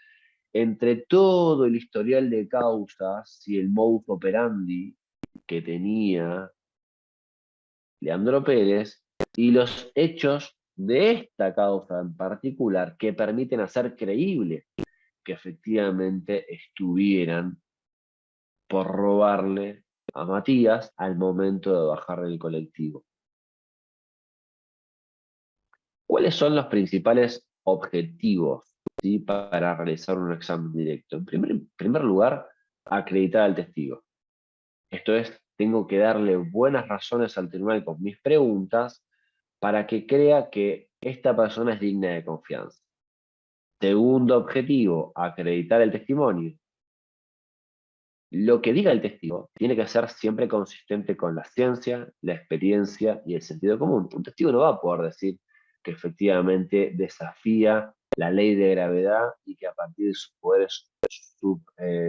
entre todo el historial de causas y el modus operandi que tenía Leandro Pérez y los hechos de esta causa en particular que permiten hacer creíble que efectivamente estuvieran por robarle a Matías al momento de bajar del colectivo. ¿Cuáles son los principales objetivos, ¿sí?, para realizar un examen directo? En primer lugar, acreditar al testigo. Esto es, tengo que darle buenas razones al tribunal con mis preguntas para que crea que esta persona es digna de confianza. Segundo objetivo, acreditar el testimonio. Lo que diga el testigo tiene que ser siempre consistente con la ciencia, la experiencia y el sentido común. Un testigo no va a poder decir que efectivamente desafía la ley de gravedad y que a partir de sus poderes,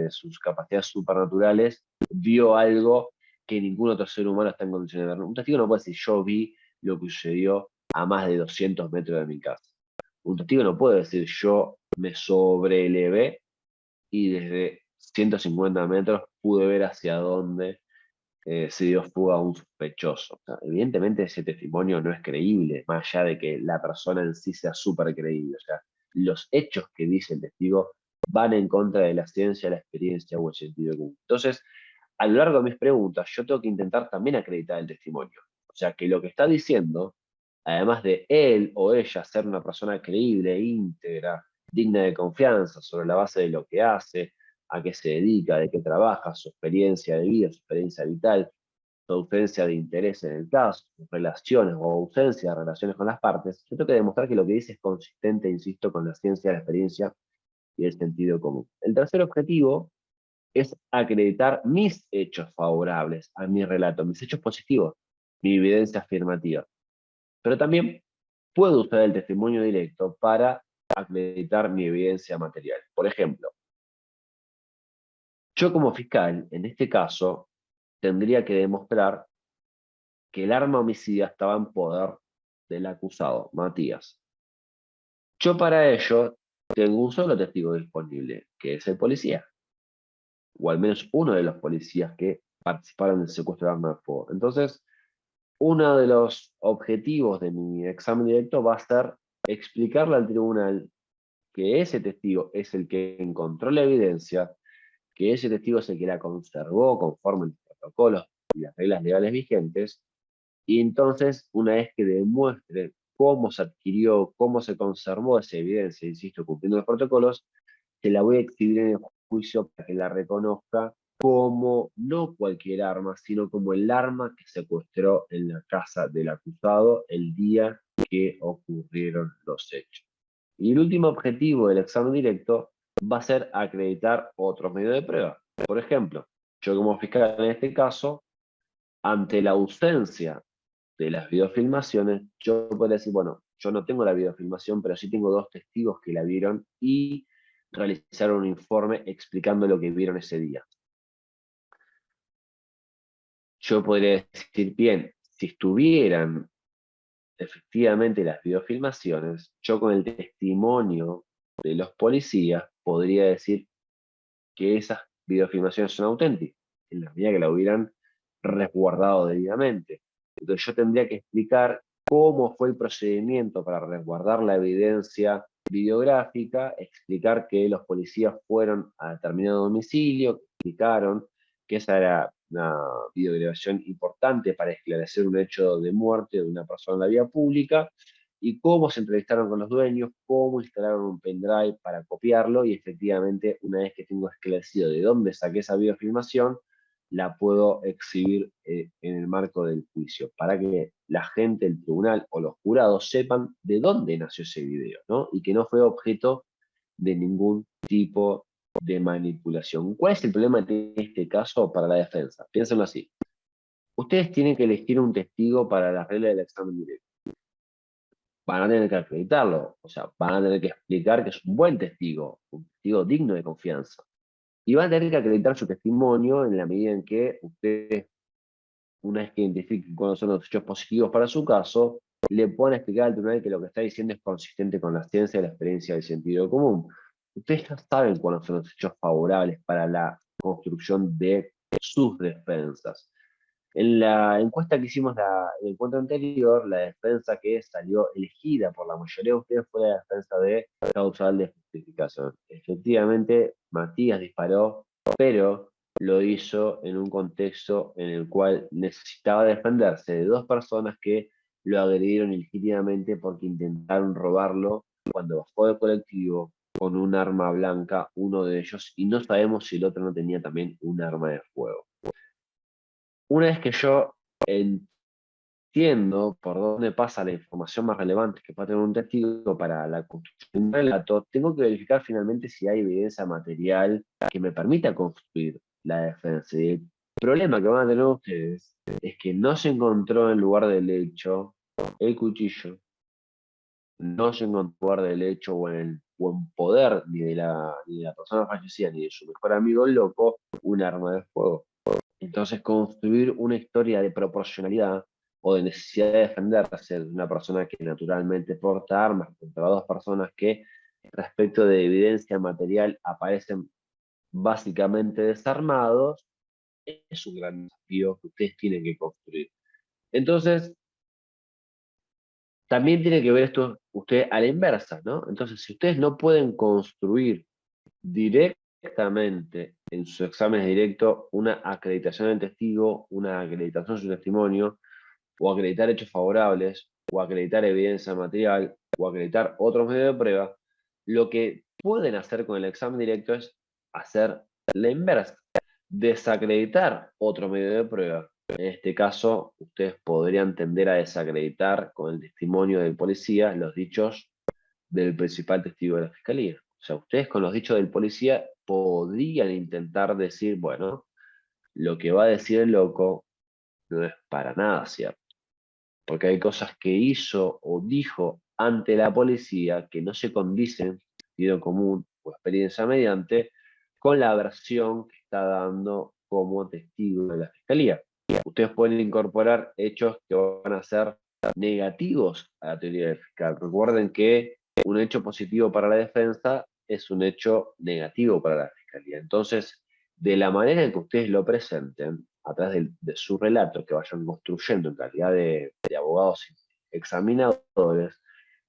sus capacidades supernaturales, vio algo que ningún otro ser humano está en condiciones de ver. Un testigo no puede decir yo vi lo que sucedió a más de 200 metros de mi casa. Un testigo no puede decir yo me sobrelevé y desde 150 metros pude ver hacia dónde se dio fuga a un sospechoso. O sea, evidentemente ese testimonio no es creíble, más allá de que la persona en sí sea súper creíble. O sea, los hechos que dice el testigo van en contra de la ciencia, la experiencia o el sentido común. Entonces, a lo largo de mis preguntas, yo tengo que intentar también acreditar el testimonio. O sea, que lo que está diciendo, además de él o ella ser una persona creíble, íntegra, digna de confianza sobre la base de lo que hace, a qué se dedica, de qué trabaja, su experiencia de vida, su experiencia vital, su ausencia de interés en el caso, sus relaciones o ausencia de relaciones con las partes, yo tengo que demostrar que lo que dice es consistente, insisto, con la ciencia, la experiencia y el sentido común. El tercer objetivo es acreditar mis hechos favorables a mi relato, mis hechos positivos, mi evidencia afirmativa. Pero también puedo usar el testimonio directo para acreditar mi evidencia material. Por ejemplo, yo como fiscal, en este caso, tendría que demostrar que el arma homicida estaba en poder del acusado, Matías. Yo para ello tengo un solo testigo disponible, que es el policía, o al menos uno de los policías que participaron en el secuestro de arma de fuego. Entonces, uno de los objetivos de mi examen directo va a ser explicarle al tribunal que ese testigo es el que encontró la evidencia, que ese testigo es el que la conservó conforme los protocolos y las reglas legales vigentes, y entonces, una vez que demuestre cómo se adquirió, cómo se conservó esa evidencia, insisto, cumpliendo los protocolos, se la voy a exhibir en el juicio para que la reconozca como no cualquier arma, sino como el arma que secuestró en la casa del acusado el día que ocurrieron los hechos. Y el último objetivo del examen directo va a ser acreditar otros medios de prueba. Por ejemplo, yo como fiscal en este caso, ante la ausencia de las videofilmaciones, yo podría decir, bueno, yo no tengo la videofilmación, pero sí tengo dos testigos que la vieron y realizaron un informe explicando lo que vieron ese día. Yo podría decir, bien, si estuvieran efectivamente las videofilmaciones, yo con el testimonio de los policías podría decir que esas videofilmaciones son auténticas, en la medida que la hubieran resguardado debidamente. Entonces yo tendría que explicar cómo fue el procedimiento para resguardar la evidencia videográfica, explicar que los policías fueron a determinado domicilio, explicaron que esa era una videograbación importante para esclarecer un hecho de muerte de una persona en la vía pública, y cómo se entrevistaron con los dueños, cómo instalaron un pendrive para copiarlo, y efectivamente, una vez que tengo esclarecido de dónde saqué esa videofilmación, la puedo exhibir en el marco del juicio, para que la gente, el tribunal o los jurados sepan de dónde nació ese video, ¿no? Y que no fue objeto de ningún tipo de manipulación. ¿Cuál es el problema de este caso para la defensa? Piénsenlo así. Ustedes tienen que elegir un testigo para la regla del examen directo. Van a tener que acreditarlo, o sea, van a tener que explicar que es un testigo digno de confianza. Y van a tener que acreditar su testimonio en la medida en que ustedes, una vez que identifiquen cuáles son los hechos positivos para su caso, le puedan explicar al tribunal que lo que está diciendo es consistente con la ciencia, la experiencia y el sentido común. Ustedes ya saben cuáles son los hechos favorables para la construcción de sus defensas. En la encuesta que hicimos en el encuentro anterior, la defensa que salió elegida por la mayoría de ustedes fue la defensa de causal de justificación. Efectivamente, Matías disparó, pero lo hizo en un contexto en el cual necesitaba defenderse de dos personas que lo agredieron ilegítimamente porque intentaron robarlo cuando bajó del colectivo con un arma blanca, uno de ellos, y no sabemos si el otro no tenía también un arma de fuego. Una vez que yo entiendo por dónde pasa la información más relevante que puede tener un testigo para la construcción de un relato, tengo que verificar finalmente si hay evidencia material que me permita construir la defensa. Y el problema que van a tener ustedes es que no se encontró en el lugar del hecho el cuchillo, no se encontró en el lugar del hecho o en poder ni de la persona fallecida ni de su mejor amigo el loco un arma de fuego. Entonces, construir una historia de proporcionalidad o de necesidad de defenderse de una persona que naturalmente porta armas contra dos personas que, respecto de evidencia material, aparecen básicamente desarmados, es un gran desafío que ustedes tienen que construir. Entonces, también tiene que ver esto usted a la inversa, ¿no? Entonces, si ustedes no pueden construir directamente en sus exámenes directos una acreditación del testigo, una acreditación de su testimonio, o acreditar hechos favorables, o acreditar evidencia material, o acreditar otros medios de prueba, lo que pueden hacer con el examen directo es hacer la inversa, desacreditar otro medio de prueba. En este caso, ustedes podrían tender a desacreditar con el testimonio del policía los dichos del principal testigo de la fiscalía. O sea, ustedes con los dichos del policía podrían intentar decir, bueno, lo que va a decir el loco no es para nada cierto, porque hay cosas que hizo o dijo ante la policía que no se condicen, sentido común o experiencia mediante, con la versión que está dando como testigo de la fiscalía. Ustedes pueden incorporar hechos que van a ser negativos a la teoría del fiscal. Recuerden que un hecho positivo para la defensa es un hecho negativo para la fiscalía. Entonces, de la manera en que ustedes lo presenten, a través de su relato que vayan construyendo en calidad de abogados examinadores,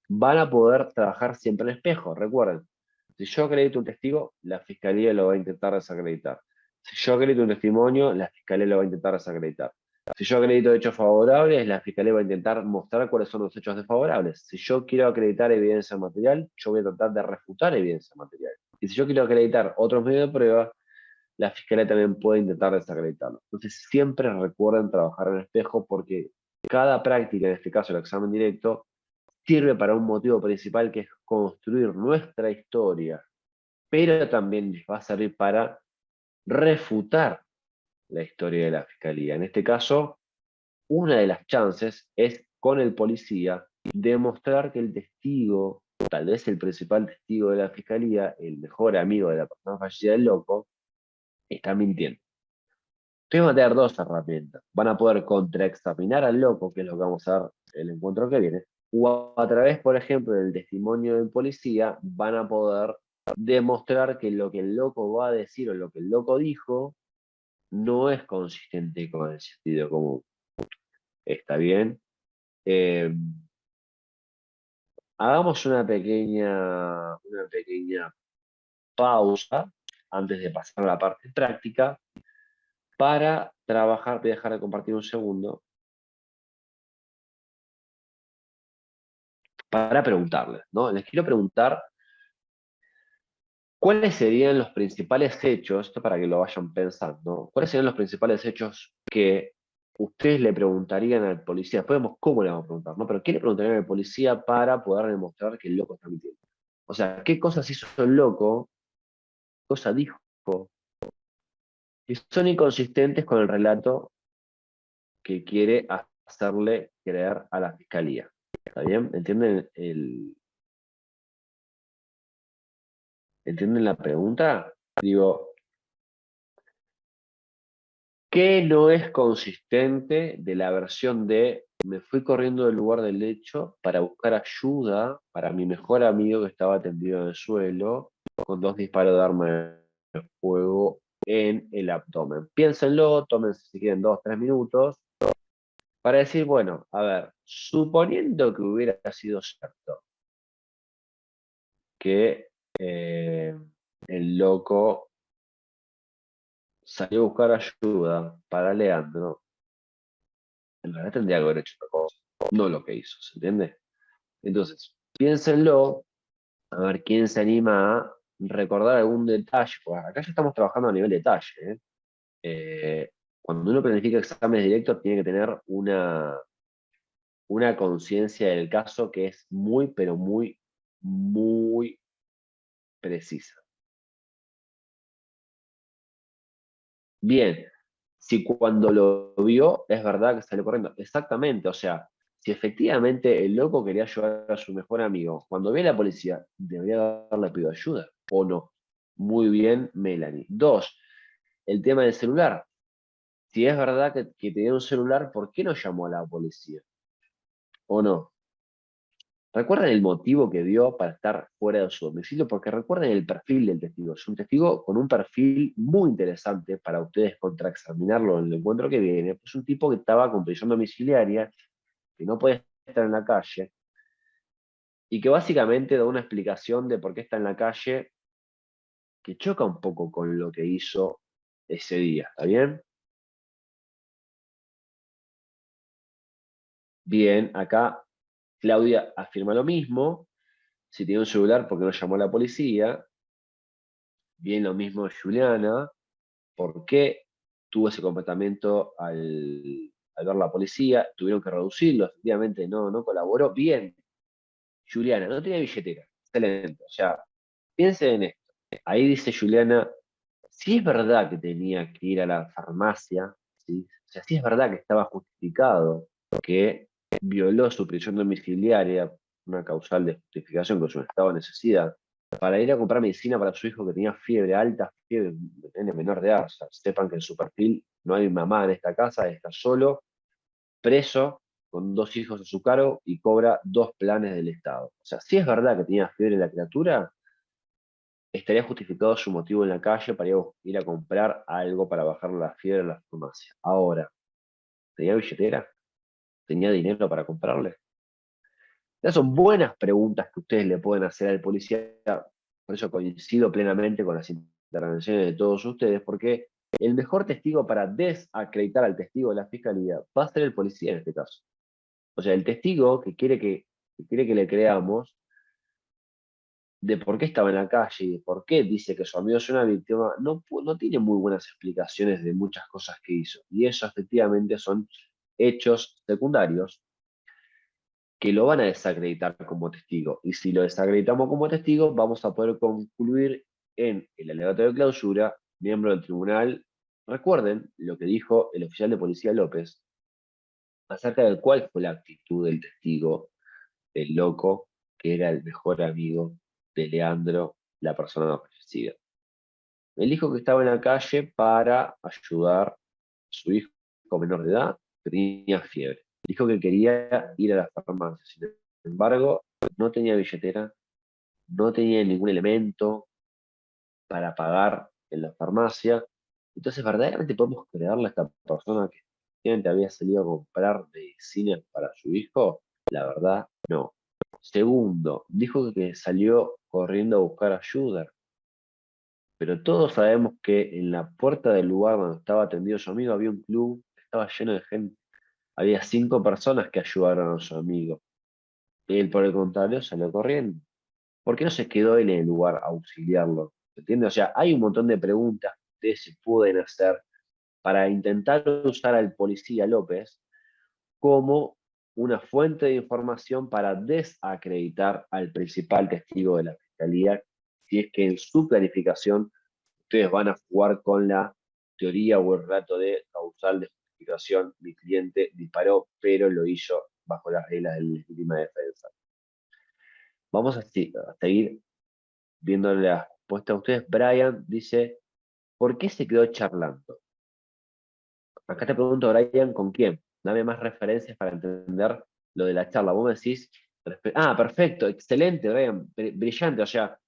van a poder trabajar siempre en espejo. Recuerden, si yo acredito un testigo, la fiscalía lo va a intentar desacreditar. Si yo acredito un testimonio, la fiscalía lo va a intentar desacreditar. Si yo acredito hechos favorables, la fiscalía va a intentar mostrar cuáles son los hechos desfavorables. Si yo quiero acreditar evidencia material, yo voy a tratar de refutar evidencia material. Y si yo quiero acreditar otros medios de prueba, la fiscalía también puede intentar desacreditarlo. Entonces, siempre recuerden trabajar en espejo porque cada práctica, en este caso el examen directo, sirve para un motivo principal que es construir nuestra historia, pero también les va a servir para refutar la historia de la fiscalía. En este caso, una de las chances es con el policía demostrar que el testigo, tal vez el principal testigo de la fiscalía, el mejor amigo de la persona fallecida del loco, está mintiendo. Ustedes van a tener dos herramientas. Van a poder contraexaminar al loco, que es lo que vamos a ver el encuentro que viene, o a través, por ejemplo, del testimonio del policía, van a poder demostrar que lo que el loco va a decir o lo que el loco dijo no es consistente con el sentido común. ¿Está bien? Eh, hagamos una pequeña pausa antes de pasar a la parte práctica para trabajar, voy a dejar de compartir un segundo, para preguntarles, ¿no? Les quiero preguntar cuáles serían los principales hechos, esto para que lo vayan pensando, cuáles serían los principales hechos que ustedes le preguntarían al policía. Después vemos cómo le vamos a preguntar, ¿no? Pero ¿qué le preguntarían al policía para poder demostrar que el loco está mintiendo? O sea, ¿qué cosas hizo el loco? ¿Qué cosa dijo? Y son inconsistentes con el relato que quiere hacerle creer a la fiscalía. ¿Está bien? ¿Entienden la pregunta? Digo, ¿qué no es consistente de la versión de me fui corriendo del lugar del hecho para buscar ayuda para mi mejor amigo que estaba tendido en el suelo con dos disparos de arma de fuego en el abdomen. Piénsenlo, tómense si quieren 2, 3 minutos, para decir, bueno, a ver, suponiendo que hubiera sido cierto que el loco salió a buscar ayuda para Leandro, en realidad tendría que haber hecho otra cosa, no lo que hizo, ¿se entiende? Entonces, piénsenlo, a ver quién se anima a recordar algún detalle, pues acá ya estamos trabajando a nivel detalle, ¿eh? Cuando uno planifica exámenes directos, tiene que tener una conciencia del caso que es muy, pero muy, muy precisa. Bien, si cuando lo vio es verdad que salió corriendo, exactamente, o sea, si efectivamente el loco quería ayudar a su mejor amigo, cuando ve a la policía, debería haberle pedido ayuda, ¿o no? Muy bien, Melanie. Dos, el tema del celular. Si es verdad que tenía un celular, ¿por qué no llamó a la policía? ¿O no? Recuerden el motivo que dio para estar fuera de su domicilio, porque recuerden el perfil del testigo. Es un testigo con un perfil muy interesante para ustedes contraexaminarlo en el encuentro que viene. Es un tipo que estaba con prisión domiciliaria, que no puede estar en la calle, y que básicamente da una explicación de por qué está en la calle que choca un poco con lo que hizo ese día. ¿Está bien? Bien, acá Claudia afirma lo mismo. Si tiene un celular, ¿por qué no llamó a la policía? Bien, lo mismo Juliana. ¿Por qué tuvo ese comportamiento al ver la policía? Tuvieron que reducirlo, efectivamente no colaboró. Bien, Juliana, no tenía billetera. Excelente. O sea, piensen en esto. Ahí dice Juliana, si es verdad que tenía que ir a la farmacia, ¿sí? O sea, si es verdad que estaba justificado que violó su prisión domiciliaria, una causal de justificación con su estado de necesidad, para ir a comprar medicina para su hijo que tenía fiebre alta, fiebre de menor de edad. O sea, sepan que en su perfil no hay mamá en esta casa, está solo, preso, con 2 hijos a su cargo y cobra 2 planes del Estado. O sea, si es verdad que tenía fiebre la criatura, estaría justificado su motivo en la calle para ir a comprar algo para bajar la fiebre en la farmacia. Ahora, ¿tenía billetera? ¿Tenía dinero para comprarle? Esas son buenas preguntas que ustedes le pueden hacer al policía. Por eso coincido plenamente con las intervenciones de todos ustedes, porque el mejor testigo para desacreditar al testigo de la fiscalía va a ser el policía en este caso. O sea, el testigo que quiere que le creamos de por qué estaba en la calle y de por qué dice que su amigo es una víctima, no tiene muy buenas explicaciones de muchas cosas que hizo. Y eso efectivamente son hechos secundarios que lo van a desacreditar como testigo. Y si lo desacreditamos como testigo, vamos a poder concluir en el alegato de clausura, miembro del tribunal. Recuerden lo que dijo el oficial de policía López acerca de cuál fue la actitud del testigo, del loco, que era el mejor amigo de Leandro, la persona fallecida. Él dijo que estaba en la calle para ayudar a su hijo menor de edad que tenía fiebre. Dijo que quería ir a la farmacia. Sin embargo, no tenía billetera, no tenía ningún elemento para pagar en la farmacia. Entonces, ¿verdaderamente podemos creerle a esta persona que efectivamente había salido a comprar medicinas para su hijo? La verdad, no. Segundo, dijo que salió corriendo a buscar ayuda. Pero todos sabemos que en la puerta del lugar donde estaba atendido su amigo había un club que estaba lleno de gente. Había 5 personas que ayudaron a su amigo. Él, por el contrario, salió corriendo. ¿Por qué no se quedó él en el lugar a auxiliarlo? ¿Se entiende? O sea, hay un montón de preguntas que ustedes se pueden hacer para intentar usar al policía López como una fuente de información para desacreditar al principal testigo de la fiscalía, si es que en su planificación ustedes van a jugar con la teoría o el relato de causal de justificación. Mi cliente disparó, pero lo hizo bajo las reglas de legítima defensa. Vamos a seguir viendo la respuesta a ustedes. Brian dice, ¿por qué se quedó charlando? Acá te pregunto, Brian, ¿con quién? Dame más referencias para entender lo de la charla. Vos me decís, perfecto, excelente, Brian, brillante. O sea,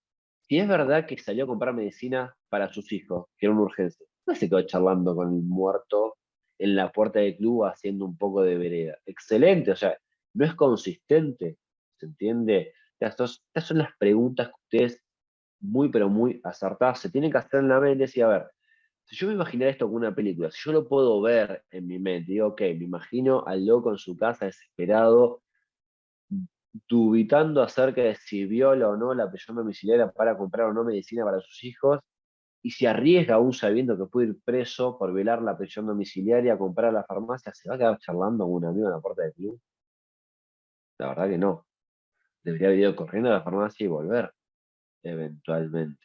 si es verdad que salió a comprar medicina para sus hijos, que era una urgencia, no se quedó charlando con el muerto en la puerta del club haciendo un poco de vereda. Excelente, o sea, no es consistente, ¿se entiende? Estas son las preguntas que ustedes muy, pero muy acertadas se tienen que hacer en la mente y decir, a ver, si yo me imaginara esto como una película, si yo lo puedo ver en mi mente, digo, ok, me imagino al loco en su casa desesperado, dubitando acerca de si viola o no la prisión domiciliaria para comprar o no medicina para sus hijos, y se arriesga aún sabiendo que puede ir preso por violar la prisión domiciliaria, comprar a la farmacia, ¿se va a quedar charlando con un amigo en la puerta del club? La verdad que no. Debería haber ido corriendo a la farmacia y volver, eventualmente.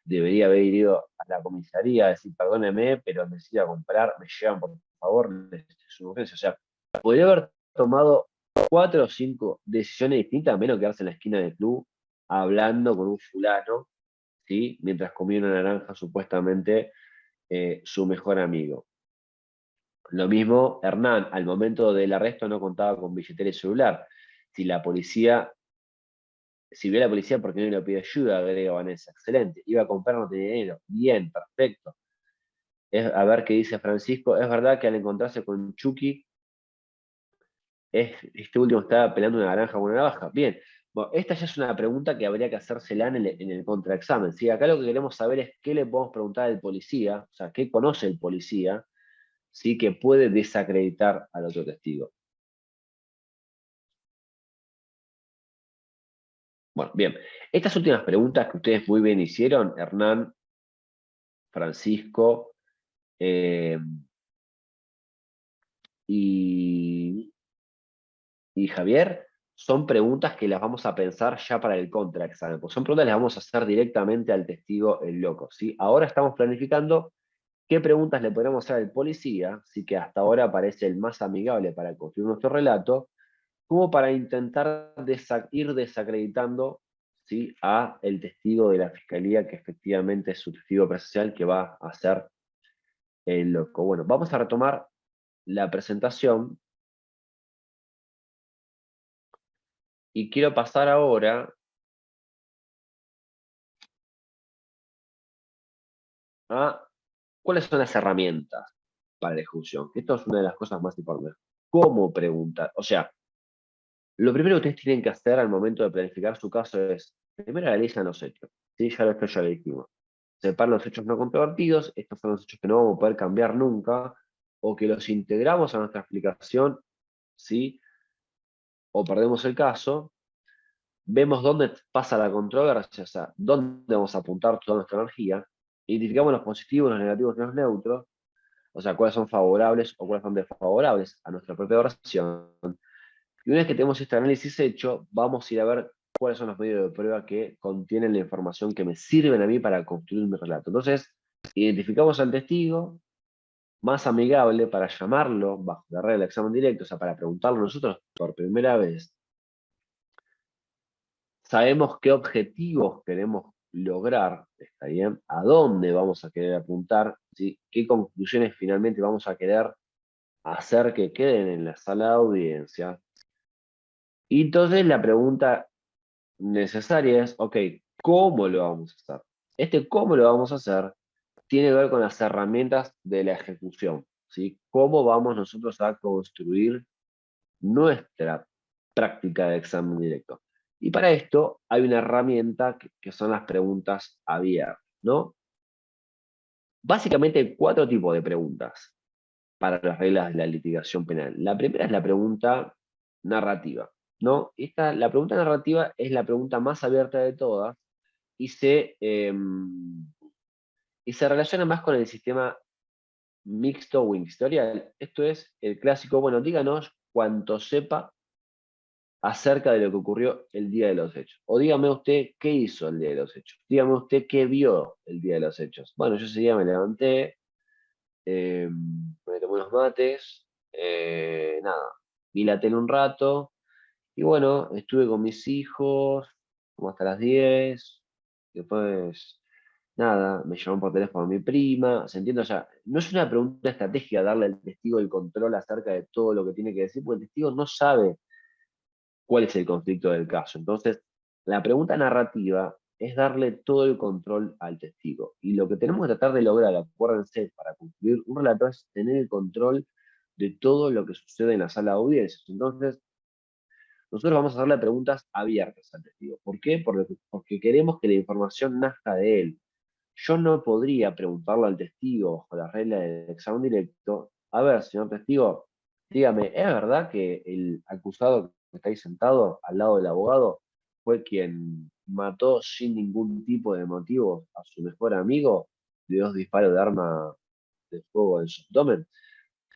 Debería haber ido a la comisaría a decir, perdóneme, pero necesito comprar, me llevan por favor, necesito su urgencia. O sea, podría haber tomado 4 o 5 decisiones distintas, a menos quedarse en la esquina del club hablando con un fulano, ¿sí? Mientras comía una naranja, supuestamente su mejor amigo. Lo mismo, Hernán, al momento del arresto no contaba con billetera y celular. Si la policía, si vio a la policía, ¿por qué no le pidió ayuda? Agrega Vanessa. Excelente. Iba a comprar, no tenía dinero. Bien, perfecto. A ver qué dice Francisco. Es verdad que al encontrarse con Chucky, este último estaba pelando una naranja con una navaja. Bien. Bueno, esta ya es una pregunta que habría que hacérsela en el contraexamen. ¿Sí? Acá lo que queremos saber es qué le podemos preguntar al policía, o sea, qué conoce el policía, ¿sí? Que puede desacreditar al otro testigo. Bueno, bien. Estas últimas preguntas que ustedes muy bien hicieron, Hernán, Francisco eh, y, y Javier, son preguntas que las vamos a pensar ya para el contraexamen, porque son preguntas que las vamos a hacer directamente al testigo el loco, ¿sí? Ahora estamos planificando qué preguntas le podemos hacer al policía, sí, que hasta ahora parece el más amigable para construir nuestro relato, como para intentar ir desacreditando, ¿sí? A el testigo de la fiscalía, que efectivamente es su testigo presencial, que va a ser el loco. Bueno, vamos a retomar la presentación y quiero pasar ahora a cuáles son las herramientas para la ejecución. Esto es una de las cosas más importantes. ¿Cómo preguntar? O sea, lo primero que ustedes tienen que hacer al momento de planificar su caso es, primero analizan los hechos. ¿Sí? Ya lo dijimos. Separan los hechos no controvertidos, estos son los hechos que no vamos a poder cambiar nunca, o que los integramos a nuestra explicación, ¿sí? O perdemos el caso. Vemos dónde pasa la controversia, o sea, dónde vamos a apuntar toda nuestra energía, identificamos los positivos, los negativos y los neutros, o sea, cuáles son favorables o cuáles son desfavorables a nuestra propia oración. Y una vez que tenemos este análisis hecho, vamos a ir a ver cuáles son los medios de prueba que contienen la información que me sirven a mí para construir mi relato. Entonces, identificamos al testigo más amigable para llamarlo bajo la regla del examen directo, o sea, para preguntarlo nosotros por primera vez. Sabemos qué objetivos queremos lograr, ¿está bien? A dónde vamos a querer apuntar, ¿sí? Qué conclusiones finalmente vamos a querer hacer que queden en la sala de audiencia. Y entonces la pregunta necesaria es, ok, ¿cómo lo vamos a hacer? Este cómo lo vamos a hacer tiene que ver con las herramientas de la ejecución, ¿sí? ¿Cómo vamos nosotros a construir nuestra práctica de examen directo? Y para esto hay una herramienta que son las preguntas abiertas, ¿no? Básicamente hay 4 tipos de preguntas para las reglas de la litigación penal. La primera es la pregunta narrativa, ¿no? La pregunta narrativa es la pregunta más abierta de todas y se relaciona más con el sistema mixto o inquisitorial. Esto es el clásico, bueno, díganos cuanto sepa acerca de lo que ocurrió el día de los hechos. O dígame usted qué hizo el día de los hechos. Dígame usted qué vio el día de los hechos. Bueno, yo ese día me levanté, me tomé unos mates, nada, vi la tele un rato, y bueno, estuve con mis hijos como hasta las 10, después, nada, me llamó por teléfono mi prima, ¿se entiende? O sea, no es una pregunta estratégica darle al testigo el control acerca de todo lo que tiene que decir, porque el testigo no sabe cuál es el conflicto del caso. Entonces, la pregunta narrativa es darle todo el control al testigo. Y lo que tenemos que tratar de lograr, acuérdense, para concluir un relato es tener el control de todo lo que sucede en la sala de audiencias. Entonces, nosotros vamos a hacerle preguntas abiertas al testigo. ¿Por qué? Porque queremos que la información nazca de él. Yo no podría preguntarle al testigo, bajo la regla del examen directo, a ver, señor testigo, dígame, ¿es verdad que el acusado que está ahí sentado al lado del abogado fue quien mató sin ningún tipo de motivo a su mejor amigo de 2 disparos de arma de fuego en su abdomen?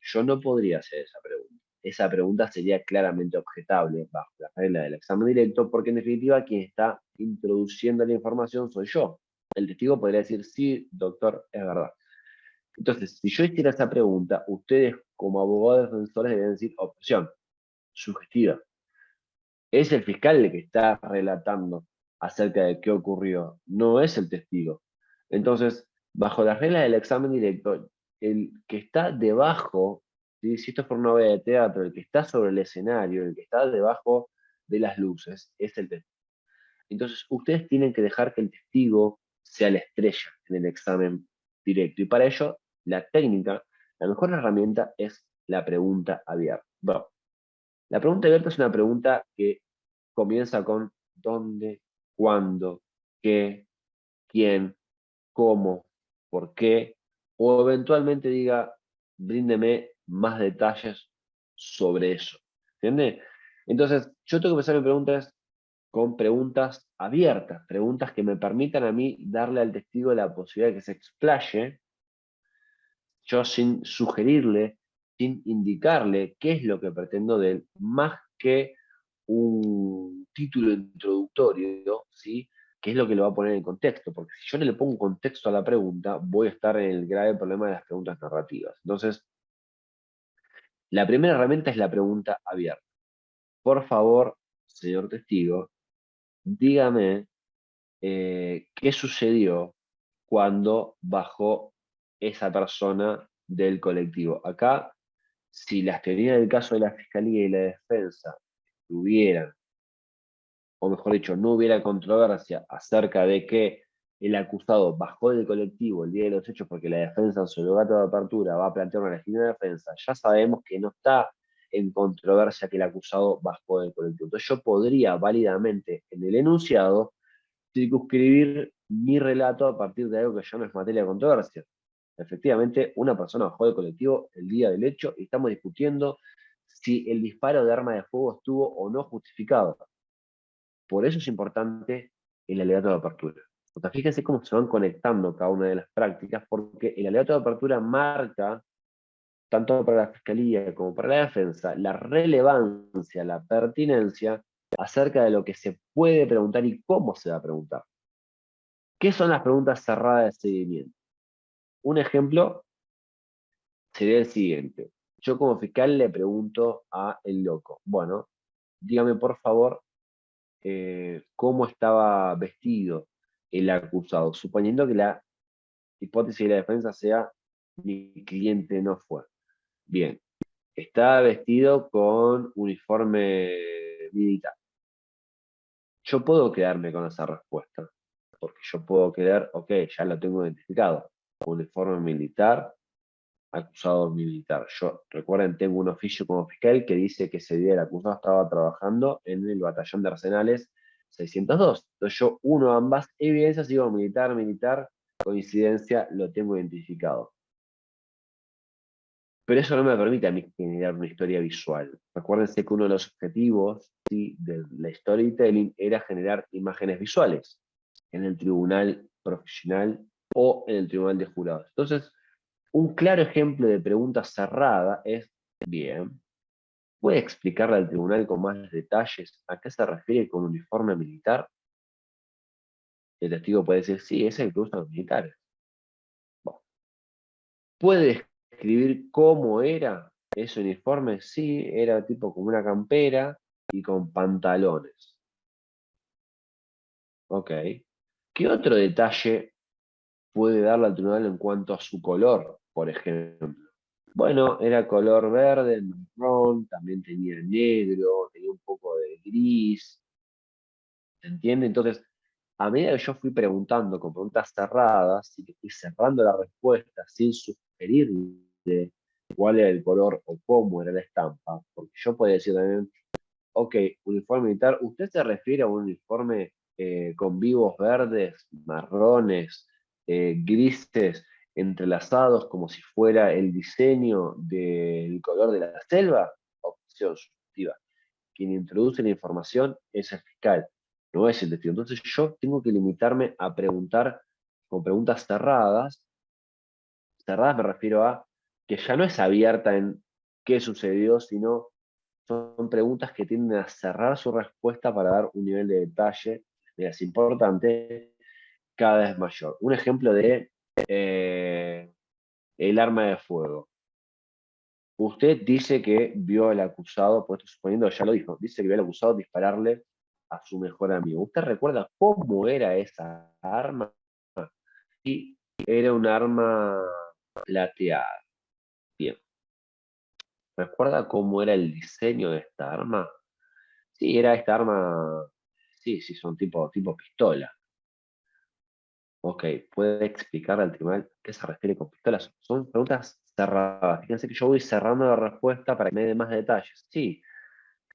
Yo no podría hacer esa pregunta. Esa pregunta sería claramente objetable bajo la regla del examen directo, porque en definitiva quien está introduciendo la información soy yo. El testigo podría decir, sí, doctor, es verdad. Entonces, si yo hiciera esa pregunta, ustedes como abogados defensores deben decir objeción, sugestiva. Es el fiscal el que está relatando acerca de qué ocurrió, no es el testigo. Entonces, bajo la regla del examen directo, el que está debajo, ¿sí? Si esto fuera una obra de teatro, el que está sobre el escenario, el que está debajo de las luces, es el testigo. Entonces, ustedes tienen que dejar que el testigo sea la estrella en el examen directo. Y para ello, la técnica, la mejor herramienta es la pregunta abierta. Bueno, la pregunta abierta es una pregunta que comienza con dónde, cuándo, qué, quién, cómo, por qué, o eventualmente diga, bríndeme más detalles sobre eso. ¿Entiende? Entonces, yo tengo que empezar mi pregunta con preguntas abiertas, preguntas que me permitan a mí darle al testigo la posibilidad de que se explaye, yo sin sugerirle, sin indicarle qué es lo que pretendo de él, más que un título introductorio, ¿sí? Que es lo que lo va a poner en contexto, porque si yo no le pongo contexto a la pregunta, voy a estar en el grave problema de las preguntas narrativas. Entonces, la primera herramienta es la pregunta abierta. Por favor, señor testigo, dígame qué sucedió cuando bajó esa persona del colectivo. Acá, si las teorías del caso de la Fiscalía y la Defensa tuvieran, o mejor dicho, no hubiera controversia acerca de que el acusado bajó del colectivo el día de los hechos porque la defensa en su legato de apertura va a plantear una legítima defensa, ya sabemos que no está en controversia que el acusado bajó del colectivo. Entonces yo podría válidamente en el enunciado circunscribir mi relato a partir de algo que ya no es materia de controversia. Efectivamente, una persona bajó del colectivo el día del hecho y estamos discutiendo si el disparo de arma de fuego estuvo o no justificado. Por eso es importante el alegato de apertura. O sea, fíjense cómo se van conectando cada una de las prácticas, porque el alegato de apertura marca, tanto para la Fiscalía como para la Defensa, la relevancia, la pertinencia acerca de lo que se puede preguntar y cómo se va a preguntar. ¿Qué son las preguntas cerradas de seguimiento? Un ejemplo sería el siguiente. Yo como fiscal le pregunto a el loco, bueno, dígame por favor cómo estaba vestido el acusado, suponiendo que la hipótesis de la defensa sea mi cliente no fue. Bien, está vestido con uniforme militar. Yo puedo quedarme con esa respuesta, porque yo puedo quedar, ok, ya lo tengo identificado, uniforme militar, acusado militar. Yo, recuerden, tengo un oficio como fiscal que dice que ese día el acusado estaba trabajando en el batallón de arsenales 602. Entonces yo uno ambas evidencias, digo militar, militar, coincidencia, lo tengo identificado. Pero eso no me permite a mí generar una historia visual. Recuérdense que uno de los objetivos, ¿sí?, de la storytelling era generar imágenes visuales en el tribunal profesional o en el tribunal de jurados. Entonces, un claro ejemplo de pregunta cerrada es, bien, ¿puede explicarle al tribunal con más detalles a qué se refiere con uniforme militar? El testigo puede decir, sí, es el que usan los militares. Bueno, ¿puede describir cómo era ese uniforme? Sí, era tipo como una campera y con pantalones. Ok. ¿Qué otro detalle puede darle al tribunal en cuanto a su color, por ejemplo? Bueno, era color verde, marrón, también tenía negro, tenía un poco de gris, ¿se entiende? Entonces, a medida que yo fui preguntando con preguntas cerradas y que fui cerrando la respuesta sin sugerirle cuál era el color o cómo era la estampa, porque yo podía decir también, ok, uniforme militar, ¿usted se refiere a un uniforme con vivos verdes, marrones, grises, entrelazados como si fuera el diseño del color de la selva? Opción subjetiva. Quien introduce la información es el fiscal, no es el testigo. Entonces yo tengo que limitarme a preguntar con preguntas cerradas. Cerradas me refiero a que ya no es abierta en qué sucedió, sino son preguntas que tienden a cerrar su respuesta para dar un nivel de detalle, es importante, cada vez mayor. Un ejemplo de el arma de fuego. Usted dice que vio al acusado, pues suponiendo, ya lo dijo, dice que vio al acusado dispararle a su mejor amigo. ¿Usted recuerda cómo era esa arma? Y era un arma plateada. Bien. ¿Recuerda cómo era el diseño de esta arma? Sí, era esta arma, sí, sí, son tipo pistola. Ok, ¿puede explicar al tribunal qué se refiere con pistolas? Son preguntas cerradas. Fíjense que yo voy cerrando la respuesta para que me dé más detalles. Sí,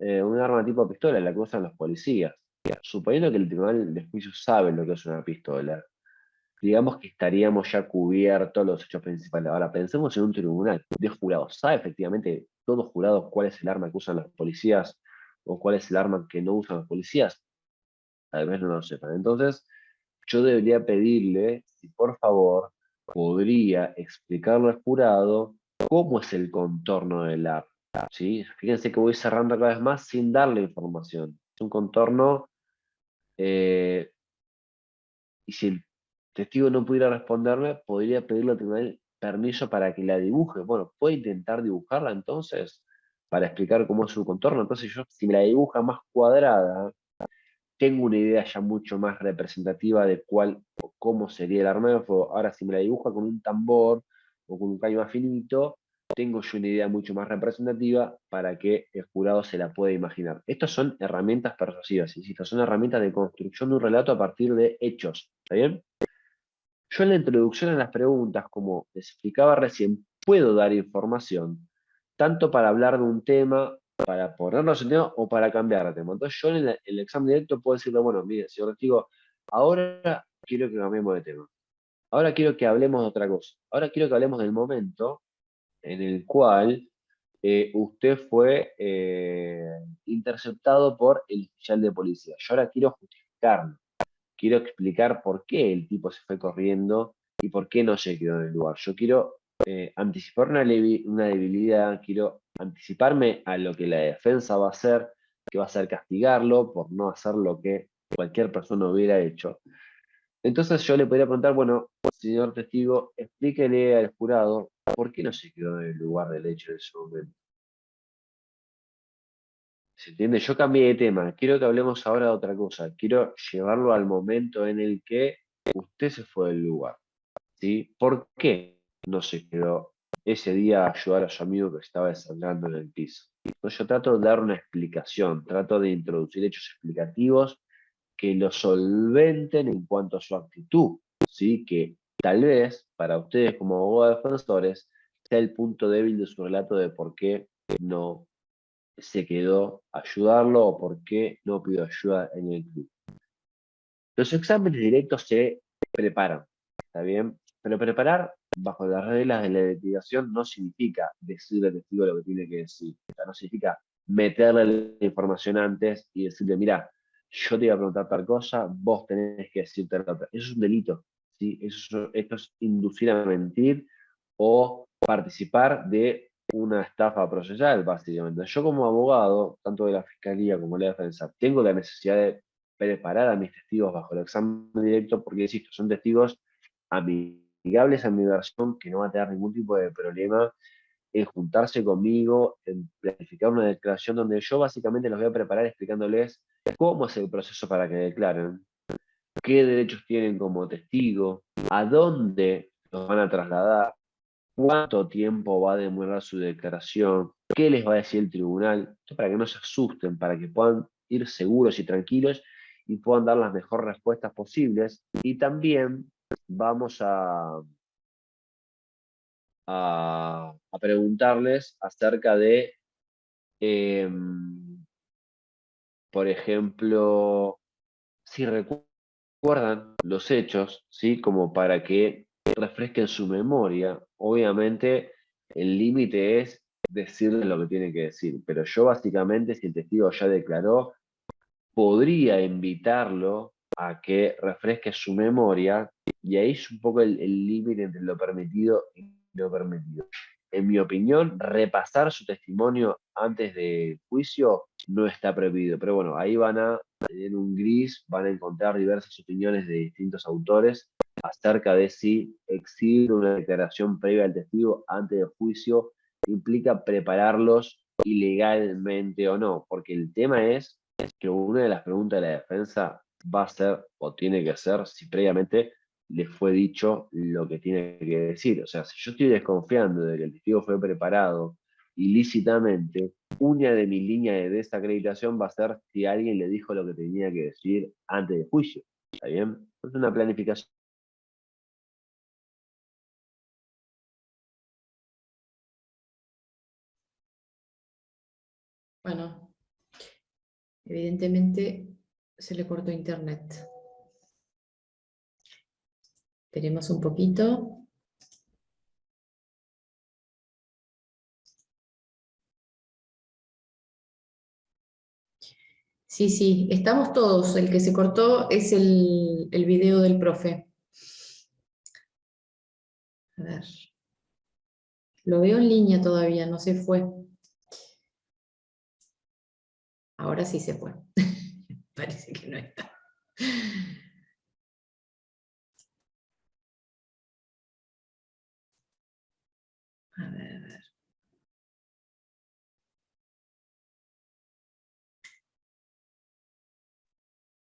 un arma tipo pistola, la que usan los policías. Suponiendo que el tribunal de juicio sabe lo que es una pistola, digamos que estaríamos ya cubiertos los hechos principales. Ahora, pensemos en un tribunal de jurados. ¿Sabe efectivamente todos jurados cuál es el arma que usan los policías o cuál es el arma que no usan los policías? Tal vez no lo sepan. Entonces, yo debería pedirle si por favor podría explicarle al jurado cómo es el contorno del arma. ¿Sí? Fíjense que voy cerrando cada vez más sin darle información. Es un contorno, eh, y si el testigo no pudiera responderme, podría pedirle al tribunal permiso para que la dibuje. Bueno, puede intentar dibujarla entonces para explicar cómo es su contorno. Entonces yo, si me la dibuja más cuadrada, tengo una idea ya mucho más representativa de cuál o cómo sería el arma de fuego. Ahora, si me la dibuja con un tambor o con un caño más finito, tengo yo una idea mucho más representativa para que el jurado se la pueda imaginar. Estas son herramientas persuasivas, insisto, son herramientas de construcción de un relato a partir de hechos. ¿Está bien? Yo en la introducción a las preguntas, como les explicaba recién, puedo dar información, tanto para hablar de un tema, para ponernos en tema o para cambiar de tema. Entonces yo en el examen directo puedo decirle, bueno, mire, señor testigo, ahora quiero que cambiemos de tema. Ahora quiero que hablemos de otra cosa. Ahora quiero que hablemos del momento en el cual usted fue interceptado por el oficial de policía. Yo ahora quiero justificarlo. Quiero explicar por qué el tipo se fue corriendo y por qué no se quedó en el lugar. Yo quiero anticipar una debilidad, quiero anticiparme a lo que la defensa va a hacer, que va a ser castigarlo por no hacer lo que cualquier persona hubiera hecho. Entonces yo le podría preguntar, bueno, señor testigo, explíquele al jurado por qué no se quedó en el lugar del hecho en ese momento. ¿Se entiende? Yo cambié de tema. Quiero que hablemos ahora de otra cosa. Quiero llevarlo al momento en el que usted se fue del lugar. ¿Sí? ¿Por qué no se quedó ese día a ayudar a su amigo que estaba desangrando en el piso? Entonces yo trato de dar una explicación, trato de introducir hechos explicativos que lo solventen en cuanto a su actitud. ¿Sí? Que tal vez para ustedes como abogados defensores sea el punto débil de su relato de por qué no se quedó a ayudarlo o por qué no pidió ayuda en el club. Los exámenes directos se preparan, ¿está bien? Pero preparar bajo las reglas de la investigación no significa decirle al testigo lo que tiene que decir. O sea, no significa meterle la información antes y decirle, mira, yo te iba a preguntar tal cosa, vos tenés que decirte la otra. Eso es un delito, ¿sí? Esto es inducir a mentir o participar de una estafa procesal, básicamente. Yo como abogado, tanto de la Fiscalía como de la Defensa, tengo la necesidad de preparar a mis testigos bajo el examen directo, porque, insisto, son testigos amigables a mi versión, que no va a tener ningún tipo de problema en juntarse conmigo, en planificar una declaración donde yo básicamente los voy a preparar explicándoles cómo es el proceso para que declaren, qué derechos tienen como testigo, a dónde los van a trasladar, cuánto tiempo va a demorar su declaración, qué les va a decir el tribunal, esto para que no se asusten, para que puedan ir seguros y tranquilos y puedan dar las mejores respuestas posibles. Y también vamos a preguntarles acerca de, por ejemplo, si recuerdan los hechos, ¿sí? Como para que refresquen su memoria. Obviamente, el límite es decirle lo que tiene que decir, pero yo básicamente, si el testigo ya declaró, podría invitarlo a que refresque su memoria, y ahí es un poco el límite entre lo permitido y lo permitido. En mi opinión, repasar su testimonio antes del juicio no está prohibido, pero bueno, ahí van a tener un gris, van a encontrar diversas opiniones de distintos autores acerca de si exhibir una declaración previa al testigo antes del juicio implica prepararlos ilegalmente o no, porque el tema es que una de las preguntas de la defensa va a ser o tiene que ser si previamente le fue dicho lo que tiene que decir. O sea, si yo estoy desconfiando de que el testigo fue preparado ilícitamente, una de mis líneas de desacreditación va a ser si alguien le dijo lo que tenía que decir antes del juicio. ¿Está bien? Es una planificación. Bueno, evidentemente se le cortó internet. Esperemos un poquito. Sí, sí, estamos todos. El que se cortó es el video del profe. A ver. Lo veo en línea todavía, no se fue. Ahora sí se fue. Parece que no está. A ver, a ver.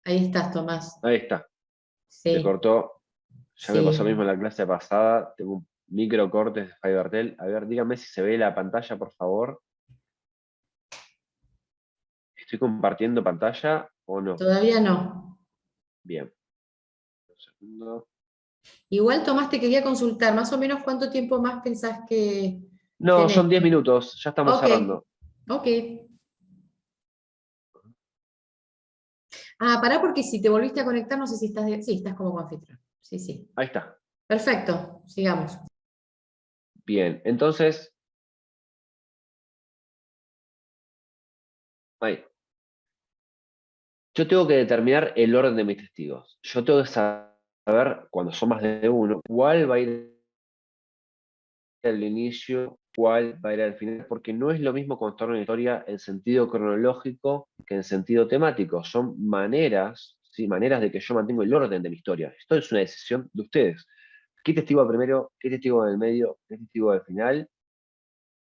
Ahí estás, Tomás. Ahí está, se Sí, cortó. Ya me pasó lo mismo sí. en la clase pasada. Tengo un micro cortes de Fivertel. A ver, dígame si se ve la pantalla, por favor. ¿Estoy compartiendo pantalla o no? Todavía no. Bien. Un segundo. Igual, Tomás, te quería consultar, más o menos cuánto tiempo más pensás que No, tenés. son 10 minutos, ya estamos Ok, cerrando. ok. Ah, pará porque si te volviste a conectar, no sé si estás... Sí, estás como anfitrión. Sí, sí. Ahí está. Perfecto, sigamos. Bien, entonces, ahí. Yo tengo que determinar el orden de mis testigos. Yo tengo que saber, cuando son más de uno, cuál va a ir al inicio, cuál va a ir al final, porque no es lo mismo contar una historia en sentido cronológico que en sentido temático. Son maneras, ¿sí? Maneras de que yo mantengo el orden de mi historia. Esto es una decisión de ustedes. ¿Qué testigo va primero? ¿Qué testigo va en el medio? ¿Qué testigo va al final?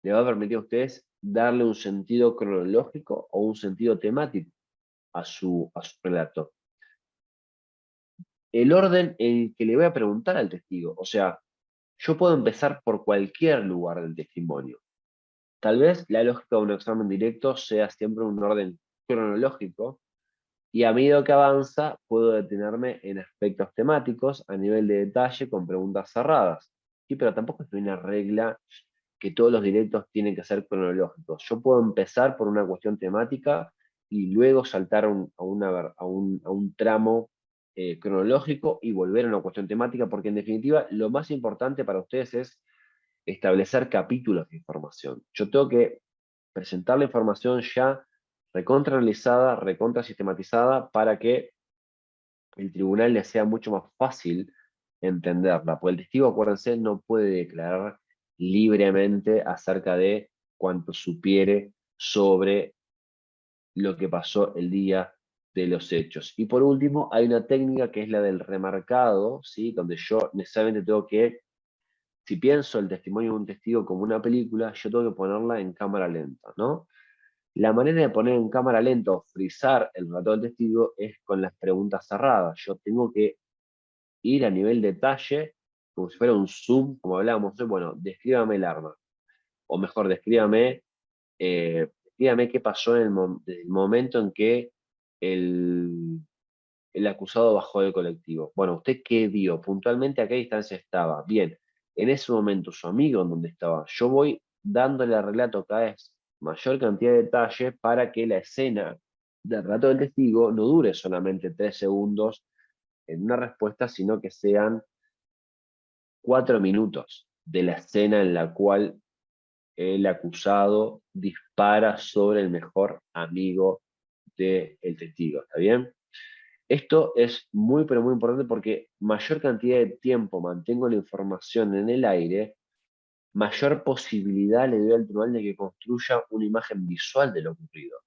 Le va a permitir a ustedes darle un sentido cronológico o un sentido temático a su relato. El orden en el que le voy a preguntar al testigo. O sea, yo puedo empezar por cualquier lugar del testimonio. Tal vez la lógica de un examen directo sea siempre un orden cronológico, y a medida que avanza puedo detenerme en aspectos temáticos a nivel de detalle con preguntas cerradas. Sí, pero tampoco es una regla que todos los directos tienen que ser cronológicos. Yo puedo empezar por una cuestión temática y luego saltar a un tramo cronológico y volver a una cuestión temática, porque en definitiva lo más importante para ustedes es establecer capítulos de información. Yo tengo que presentar la información ya recontra analizada, recontra sistematizada, para que el tribunal le sea mucho más fácil entenderla, porque el testigo, acuérdense, no puede declarar libremente acerca de cuanto supiere sobre lo que pasó el día de los hechos. Y por último, hay una técnica que es la del remarcado, ¿sí? Donde yo necesariamente tengo que, si pienso el testimonio de un testigo como una película, yo tengo que ponerla en cámara lenta, ¿no? La manera de poner en cámara lenta o frizar el relato del testigo es con las preguntas cerradas. Yo tengo que ir a nivel detalle, como si fuera un zoom, como hablábamos hoy. Bueno, descríbame el arma, o mejor, descríbame qué pasó desde el momento en que el el acusado bajó del colectivo. Bueno, ¿usted qué vio? Puntualmente, ¿a qué distancia estaba? Bien, en ese momento su amigo en donde estaba. Yo voy dándole al relato cada vez mayor cantidad de detalles para que la escena del relato del testigo no dure solamente 3 segundos en una respuesta, sino que sean 4 minutos de la escena en la cual el acusado dispara sobre el mejor amigo del testigo. ¿Está bien? Esto es muy, pero muy importante porque mayor cantidad de tiempo mantengo la información en el aire, mayor posibilidad le doy al tribunal de que construya una imagen visual de lo ocurrido.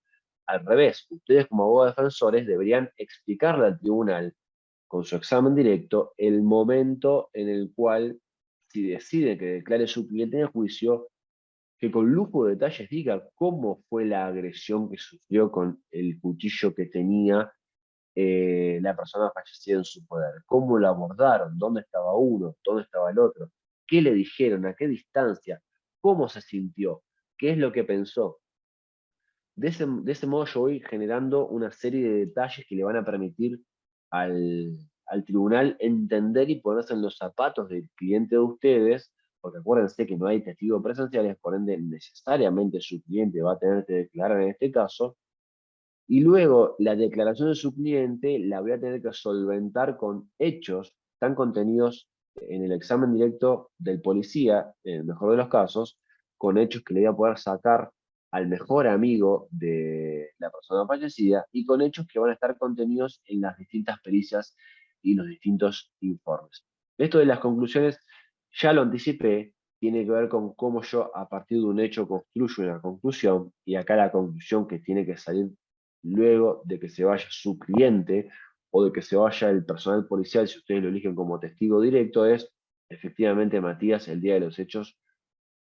Al revés, ustedes como abogados defensores deberían explicarle al tribunal con su examen directo el momento en el cual, si decide que declare su cliente en el juicio, que con lujo de detalles diga cómo fue la agresión que sufrió con el cuchillo que tenía la persona fallecida en su poder, cómo lo abordaron, dónde estaba uno, dónde estaba el otro, qué le dijeron, a qué distancia, cómo se sintió, qué es lo que pensó. De ese modo yo voy generando una serie de detalles que le van a permitir al tribunal entender y ponerse en los zapatos del cliente de ustedes, porque acuérdense que no hay testigos presenciales, por ende necesariamente su cliente va a tener que declarar en este caso, y luego la declaración de su cliente la voy a tener que solventar con hechos tan contenidos en el examen directo del policía, en el mejor de los casos, con hechos que le voy a poder sacar al mejor amigo de la persona fallecida y con hechos que van a estar contenidos en las distintas pericias y los distintos informes. Esto de las conclusiones, ya lo anticipé, tiene que ver con cómo yo a partir de un hecho construyo una conclusión y acá la conclusión que tiene que salir luego de que se vaya su cliente o de que se vaya el personal policial, si ustedes lo eligen como testigo directo, es efectivamente Matías el día de los hechos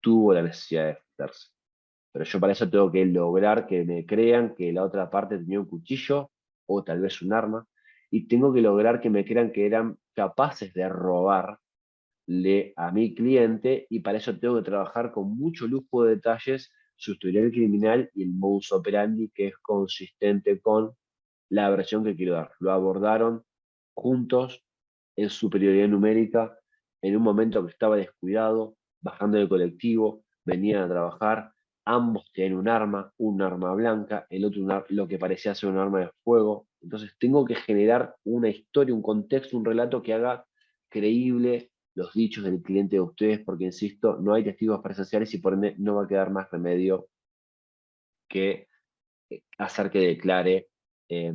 tuvo la necesidad de defenderse. Pero yo para eso tengo que lograr que me crean que la otra parte tenía un cuchillo o tal vez un arma, y tengo que lograr que me crean que eran capaces de robarle a mi cliente, y para eso tengo que trabajar con mucho lujo de detalles su historial criminal y el modus operandi que es consistente con la versión que quiero dar. Lo abordaron juntos en superioridad numérica, en un momento que estaba descuidado, bajando del colectivo, venían a trabajar, ambos tienen un arma blanca, el otro lo que parecía ser un arma de fuego. Entonces tengo que generar una historia, un contexto, un relato que haga creíble los dichos del cliente de ustedes, porque insisto, no hay testigos presenciales y por ende no va a quedar más remedio que hacer eh,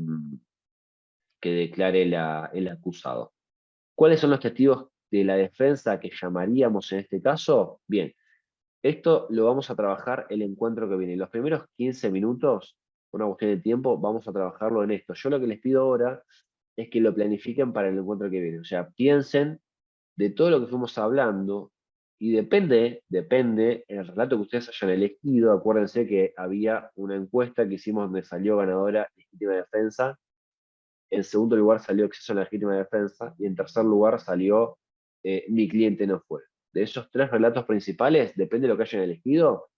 que declare el acusado. ¿Cuáles son los testigos de la defensa que llamaríamos en este caso? Bien, esto lo vamos a trabajar el encuentro que viene. Los primeros 15 minutos, una cuestión de tiempo, vamos a trabajarlo en esto. Yo lo que les pido ahora es que lo planifiquen para el encuentro que viene. O sea, piensen de todo lo que fuimos hablando y depende el relato que ustedes hayan elegido. Acuérdense que había una encuesta que hicimos donde salió ganadora legítima defensa. En segundo lugar salió exceso a la legítima defensa. Y en tercer lugar salió mi cliente no fue. De esos 3 relatos principales, depende de lo que hayan elegido,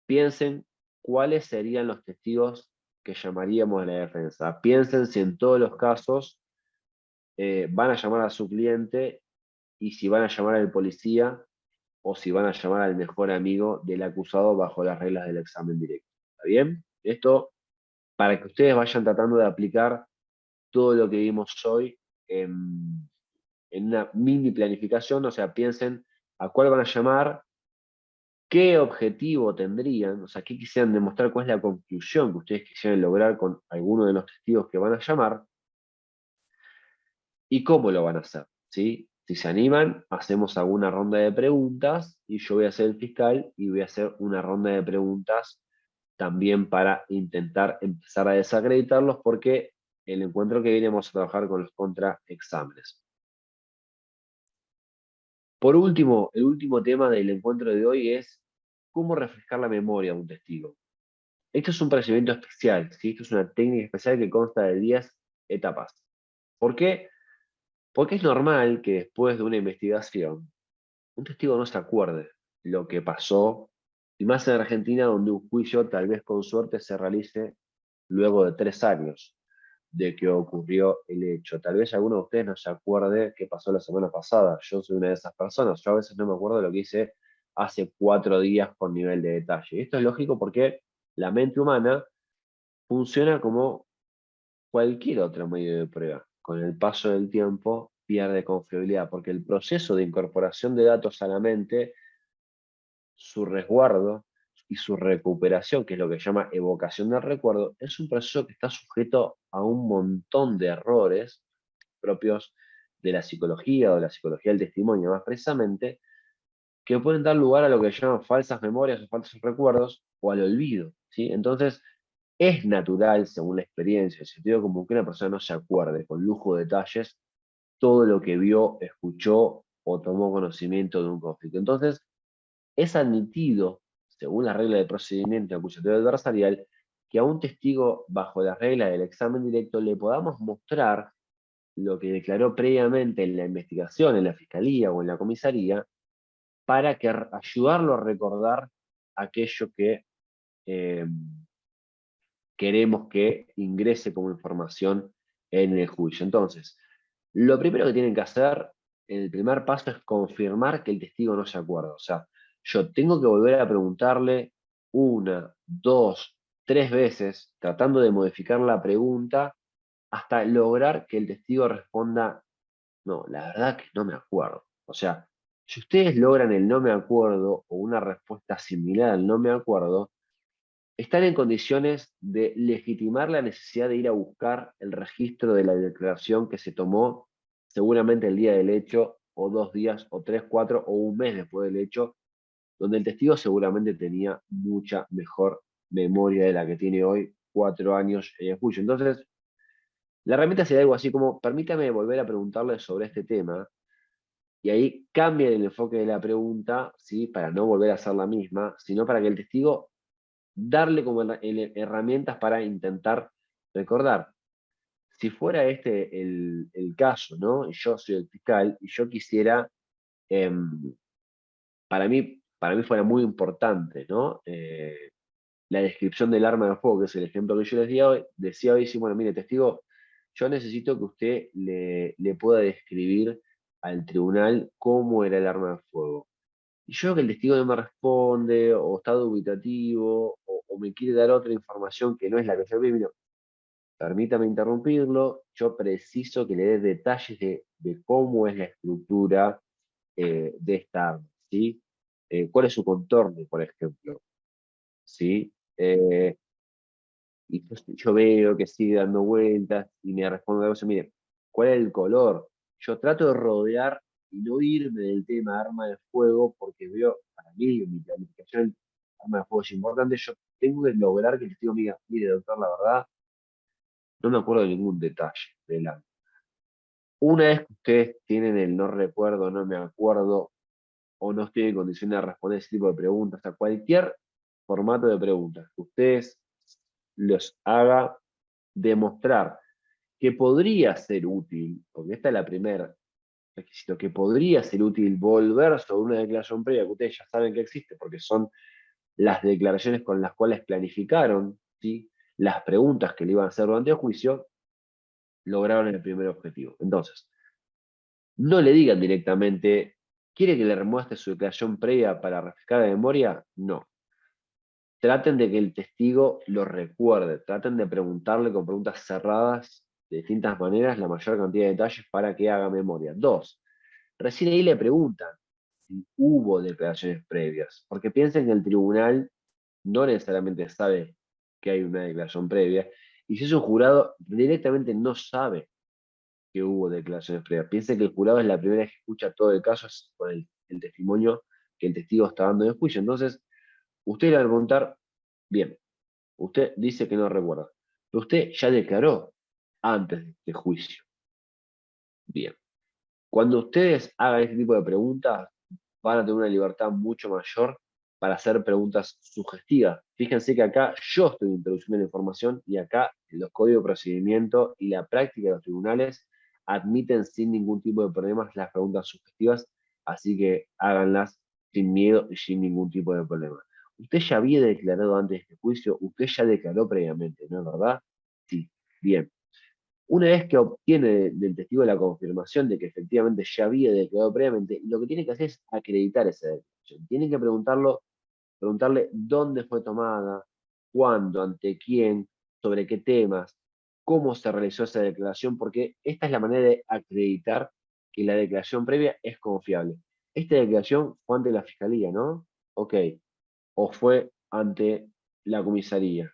piensen cuáles serían los testigos que llamaríamos a la defensa. Piensen si en todos los casos van a llamar a su cliente y si van a llamar al policía o si van a llamar al mejor amigo del acusado bajo las reglas del examen directo. ¿Está bien? Esto para que ustedes vayan tratando de aplicar todo lo que vimos hoy en una mini planificación, o sea, piensen a cuál van a llamar, qué objetivo tendrían, o sea, qué quisieran demostrar, cuál es la conclusión que ustedes quisieran lograr con alguno de los testigos que van a llamar y cómo lo van a hacer, ¿sí? Si se animan, hacemos alguna ronda de preguntas y yo voy a ser el fiscal y voy a hacer una ronda de preguntas también para intentar empezar a desacreditarlos porque el encuentro que viene vamos a trabajar con los contraexámenes. Por último, el último tema del encuentro de hoy es cómo refrescar la memoria de un testigo. Esto es un procedimiento especial, ¿sí? Esto es una técnica especial que consta de 10 etapas. ¿Por qué? Porque es normal que después de una investigación, un testigo no se acuerde lo que pasó, y más en Argentina, donde un juicio tal vez con suerte se realice luego de 3 años. de que ocurrió el hecho. Tal vez alguno de ustedes no se acuerde qué pasó la semana pasada. Yo soy una de esas personas. Yo a veces no me acuerdo de lo que hice hace 4 días con nivel de detalle. Y esto es lógico porque la mente humana funciona como cualquier otro medio de prueba. Con el paso del tiempo pierde confiabilidad porque el proceso de incorporación de datos a la mente, su resguardo y su recuperación, que es lo que se llama evocación del recuerdo, es un proceso que está sujeto a un montón de errores propios de la psicología o de la psicología del testimonio más precisamente, que pueden dar lugar a lo que se llaman falsas memorias o falsos recuerdos o al olvido, ¿sí? Entonces, es natural, según la experiencia, el sentido común, que una persona no se acuerde con lujo de detalles todo lo que vio, escuchó o tomó conocimiento de un conflicto. Entonces, es admitido, según la regla de procedimiento acusatorio adversarial, que a un testigo, bajo la regla del examen directo, le podamos mostrar lo que declaró previamente en la investigación, en la fiscalía o en la comisaría, para que ayudarlo a recordar aquello que eh, queremos que ingrese como información en el juicio. Entonces, lo primero que tienen que hacer, el primer paso es confirmar que el testigo no se acuerda. O sea, yo tengo que volver a preguntarle una, dos, tres veces, tratando de modificar la pregunta hasta lograr que el testigo responda, no, la verdad que no me acuerdo. O sea, si ustedes logran el no me acuerdo o una respuesta similar al no me acuerdo, están en condiciones de legitimar la necesidad de ir a buscar el registro de la declaración que se tomó seguramente el día del hecho, o 2 días, o 3, 4, o un mes después del hecho, donde el testigo seguramente tenía mucha mejor memoria de la que tiene hoy, 4 años en el juicio. Entonces, la herramienta sería algo así como, permítame volver a preguntarle sobre este tema, y ahí cambia el enfoque de la pregunta, ¿sí? Para no volver a hacer la misma, sino para que el testigo darle como herramientas para intentar recordar. Si fuera este el caso, ¿no? Y yo soy el fiscal y yo quisiera, eh, para mí fuera muy importante, ¿no? La descripción del arma de fuego, que es el ejemplo que yo les decía hoy, sí, bueno, mire, testigo, yo necesito que usted le pueda describir al tribunal cómo era el arma de fuego. Y yo veo que el testigo no me responde, o está dubitativo, o me quiere dar otra información que no es la que yo vi. Mira, permítame interrumpirlo, yo preciso que le dé detalles de cómo es la estructura de esta arma, ¿sí? ¿Cuál es su contorno, por ejemplo? ¿Sí? Y yo veo que sigue dando vueltas y me responde algo así, mire, ¿cuál es el color? Yo trato de rodear y no irme del tema arma de fuego porque veo, para mí, mi planificación, arma de fuego es importante, yo tengo que lograr que el testigo me diga, mire, doctor, la verdad, no me acuerdo de ningún detalle del arma. Una vez que ustedes tienen el no recuerdo, no me acuerdo, o no estoy en condiciones de responder ese tipo de preguntas, a cualquier formato de preguntas que ustedes los haga demostrar que podría ser útil, porque esta es la primera requisito, que podría ser útil volver sobre una declaración previa que ustedes ya saben que existe, porque son las declaraciones con las cuales planificaron, ¿sí? Las preguntas que le iban a hacer durante el juicio, lograron el primer objetivo. Entonces, no le digan directamente, ¿quiere que le remuestre su declaración previa para refrescar la memoria? No. Traten de que el testigo lo recuerde, traten de preguntarle con preguntas cerradas de distintas maneras la mayor cantidad de detalles para que haga memoria. Dos, recién ahí le preguntan si hubo declaraciones previas, porque piensen que el tribunal no necesariamente sabe que hay una declaración previa, y si es un jurado, directamente no sabe que hubo declaraciones previas. Piensen que el jurado es la primera vez que escucha todo el caso con el testimonio que el testigo está dando en el juicio. Entonces, usted le va a preguntar, bien, usted dice que no recuerda, pero usted ya declaró antes de este juicio. Bien. Cuando ustedes hagan este tipo de preguntas, van a tener una libertad mucho mayor para hacer preguntas sugestivas. Fíjense que acá yo estoy introduciendo la información y acá los códigos de procedimiento y la práctica de los tribunales admiten sin ningún tipo de problemas las preguntas sugestivas, así que háganlas sin miedo y sin ningún tipo de problema. Usted ya había declarado antes de este juicio, usted ya declaró previamente, ¿no es verdad? Sí, bien. Una vez que obtiene del testigo la confirmación de que efectivamente ya había declarado previamente, lo que tiene que hacer es acreditar esa declaración. Tiene que preguntarle dónde fue tomada, cuándo, ante quién, sobre qué temas, cómo se realizó esa declaración, porque esta es la manera de acreditar que la declaración previa es confiable. Esta declaración fue ante la fiscalía, ¿no? Ok. O fue ante la comisaría.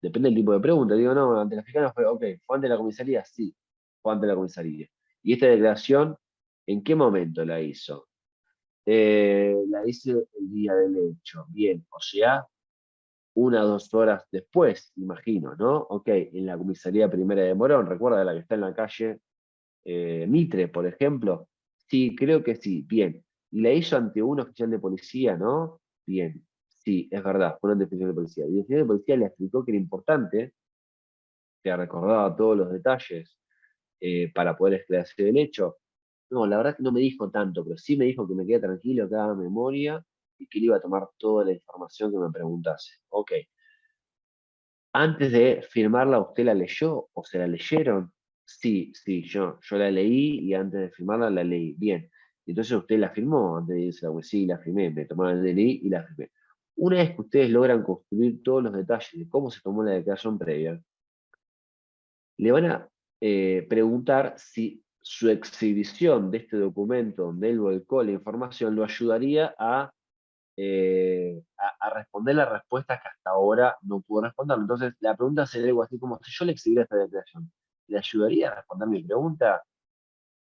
Depende del tipo de pregunta. Digo, no, ante la fiscalía fue, ok, ¿fue ante la comisaría? Sí, fue ante la comisaría. ¿Y esta declaración en qué momento la hizo? La hice el día del hecho. Bien, o sea, 1 o 2 horas después, imagino, ¿no? Ok, en la comisaría primera de Morón, recuerda la que está en la calle Mitre, por ejemplo. Sí, creo que sí, bien. Y la hizo ante un oficial de policía, ¿no? Bien, sí, es verdad, fue un oficial de policía. Y el oficial de policía le explicó que era importante, que recordaba todos los detalles para poder esclarecer el hecho. No, la verdad que no me dijo tanto, pero sí me dijo que me quede tranquilo, que haga memoria y que le iba a tomar toda la información que me preguntase. Ok. Antes de firmarla, ¿usted la leyó o se la leyeron? Sí, sí, yo la leí y antes de firmarla la leí. Bien. Entonces usted la firmó antes de irse a la sí, la firmé, me tomaron el DNI y la firmé. Una vez que ustedes logran construir todos los detalles de cómo se tomó la declaración previa, le van a preguntar si su exhibición de este documento donde él volcó la información lo ayudaría a responder las respuestas que hasta ahora no pudo responder. Entonces, la pregunta sería algo así como, si yo le exhibiera esta declaración, ¿le ayudaría a responder mi pregunta?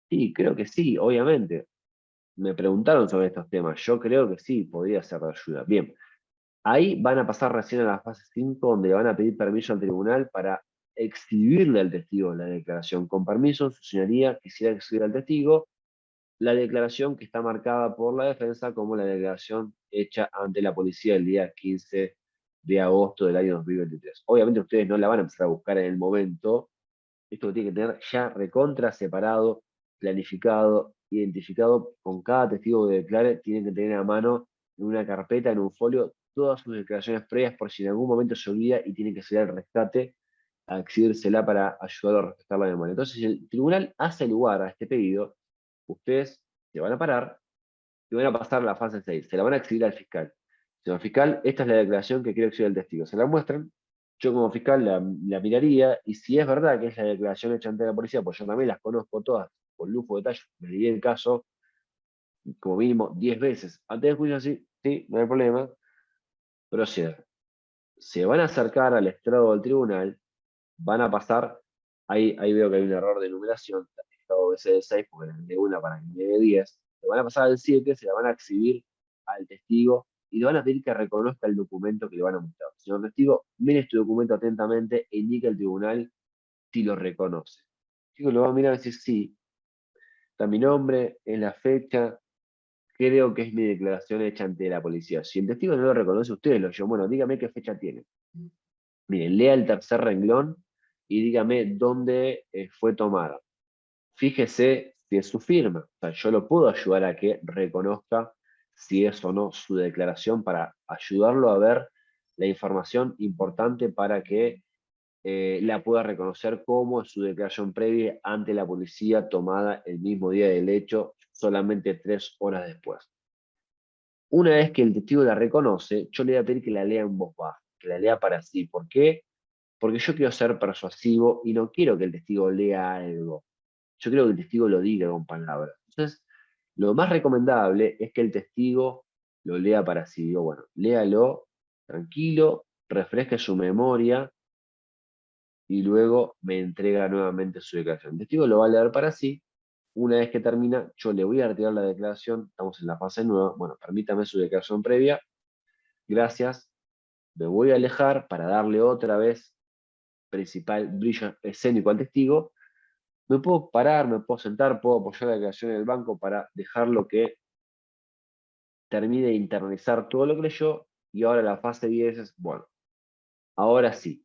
Sí, creo que sí, obviamente. Me preguntaron sobre estos temas. Yo creo que sí, podría ser de ayuda. Bien, ahí van a pasar recién a la fase 5, donde le van a pedir permiso al tribunal para exhibirle al testigo la declaración. Con permiso, su señoría quisiera exhibir al testigo la declaración que está marcada por la defensa como la declaración hecha ante la policía el día 15 de agosto del año 2023. Obviamente ustedes no la van a empezar a buscar en el momento, esto lo tiene que tener ya recontra separado, planificado, identificado con cada testigo que declare, tienen que tener a mano en una carpeta, en un folio, todas sus declaraciones previas por si en algún momento se olvida y tiene que ser el rescate a exhibírsela para ayudarlo a rescatar la memoria. Entonces, si el tribunal hace lugar a este pedido, ustedes se van a parar y van a pasar a la fase 6. Se la van a exhibir al fiscal. Señor fiscal, esta es la declaración que quiero exhibir al testigo. Se la muestran. Yo como fiscal la miraría y si es verdad que es la declaración hecha ante la policía, pues yo también las conozco todas con lujo de detalle, me leí el caso como mínimo 10 veces. Antes del juicio, sí, sí, no hay problema. Proceder. Se van a acercar al estrado del tribunal, van a pasar, ahí veo que hay un error de numeración, estado veces de 6 porque le de una para que le dé 10, le van a pasar al 7, se la van a exhibir al testigo y le van a pedir que reconozca el documento que le van a mostrar. Señor testigo, mire este documento atentamente e indique al tribunal si lo reconoce. El testigo lo va a mirar y decir, sí, está mi nombre, es la fecha, creo que es mi declaración hecha ante la policía. Si el testigo no lo reconoce, ustedes lo llevan, bueno, dígame qué fecha tiene. Miren, lea el tercer renglón y dígame dónde fue tomada. Fíjese si es su firma. O sea, yo lo puedo ayudar a que reconozca si es o no su declaración para ayudarlo a ver la información importante para que la pueda reconocer como su declaración previa ante la policía tomada el mismo día del hecho, solamente 3 horas después. Una vez que el testigo la reconoce, yo le voy a pedir que la lea en voz baja, que la lea para sí. ¿Por qué? Porque yo quiero ser persuasivo y no quiero que el testigo lea algo. Yo quiero que el testigo lo diga con palabras. Entonces, lo más recomendable es que el testigo lo lea para sí. Digo, bueno, léalo tranquilo, refresque su memoria y luego me entrega nuevamente su declaración. El testigo lo va a leer para sí. Una vez que termina, yo le voy a retirar la declaración. Estamos en la fase nueva. Bueno, permítame su declaración previa. Gracias. Me voy a alejar para darle otra vez principal brillo escénico al testigo. Me puedo parar, me puedo sentar, puedo apoyar la declaración en el banco para dejarlo que termine de internalizar todo lo que leyó. Y ahora la fase 10 es, bueno, ahora sí.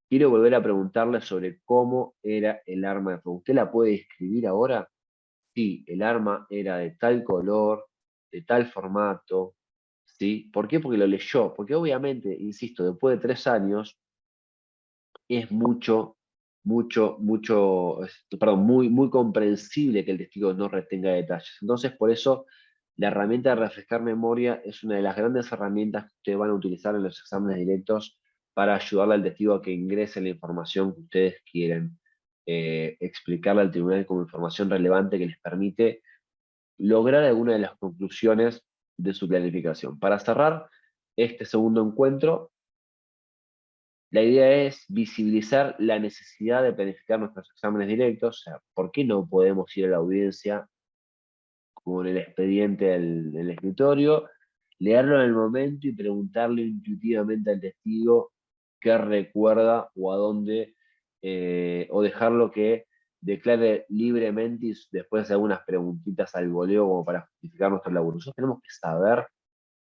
Quiero volver a preguntarle sobre cómo era el arma de fuego. ¿Usted la puede describir ahora? Sí, el arma era de tal color, de tal formato. ¿Sí? ¿Por qué? Porque lo leyó. Porque obviamente, insisto, después de 3 años, es mucho muy, muy comprensible que el testigo no retenga detalles. Entonces, por eso, la herramienta de refrescar memoria es una de las grandes herramientas que ustedes van a utilizar en los exámenes directos para ayudarle al testigo a que ingrese la información que ustedes quieren explicarle al tribunal como información relevante que les permite lograr alguna de las conclusiones de su planificación. Para cerrar este segundo encuentro, la idea es visibilizar la necesidad de planificar nuestros exámenes directos. O sea, ¿por qué no podemos ir a la audiencia con el expediente del escritorio, leerlo en el momento y preguntarle intuitivamente al testigo qué recuerda o a dónde, o dejarlo que declare libremente y después hacer algunas preguntitas al voleo como para justificar nuestro laburo? Nosotros tenemos que saber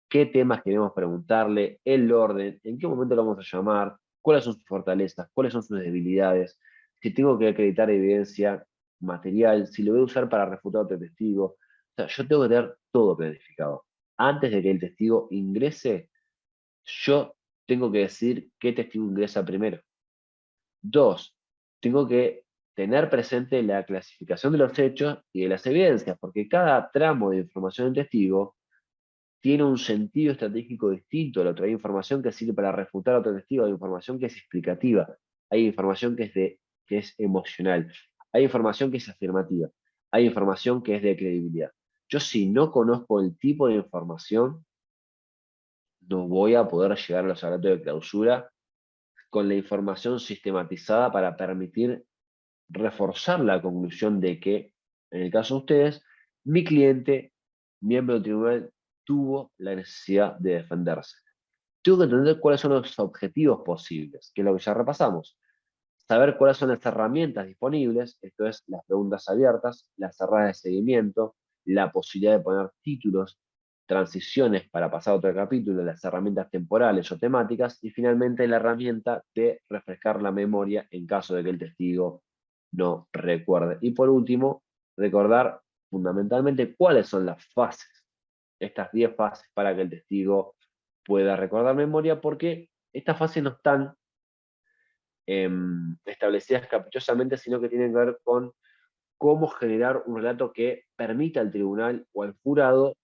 qué temas queremos preguntarle, el orden, en qué momento lo vamos a llamar, cuáles son sus fortalezas, cuáles son sus debilidades, si tengo que acreditar evidencia material, si lo voy a usar para refutar a otro testigo. O sea, yo tengo que tener todo planificado. Antes de que el testigo ingrese, yo tengo que decir qué testigo ingresa primero. Dos, tengo que tener presente la clasificación de los hechos y de las evidencias, porque cada tramo de información del testigo tiene un sentido estratégico distinto al otro. Hay información que sirve para refutar a otro testigo, hay información que es explicativa, hay información que es emocional, hay información que es afirmativa, hay información que es de credibilidad. Yo si no conozco el tipo de información, no voy a poder llegar a los alegatos de clausura con la información sistematizada para permitir reforzar la conclusión de que, en el caso de ustedes, mi cliente, miembro del tribunal, tuvo la necesidad de defenderse. Tengo que entender cuáles son los objetivos posibles, que es lo que ya repasamos. Saber cuáles son las herramientas disponibles, esto es, las preguntas abiertas, las cerradas de seguimiento, la posibilidad de poner títulos, transiciones para pasar a otro capítulo, las herramientas temporales o temáticas, y finalmente la herramienta de refrescar la memoria en caso de que el testigo no recuerde. Y por último, recordar fundamentalmente cuáles son las fases, estas 10 fases para que el testigo pueda recordar memoria, porque estas fases no están establecidas caprichosamente, sino que tienen que ver con cómo generar un relato que permita al tribunal o al jurado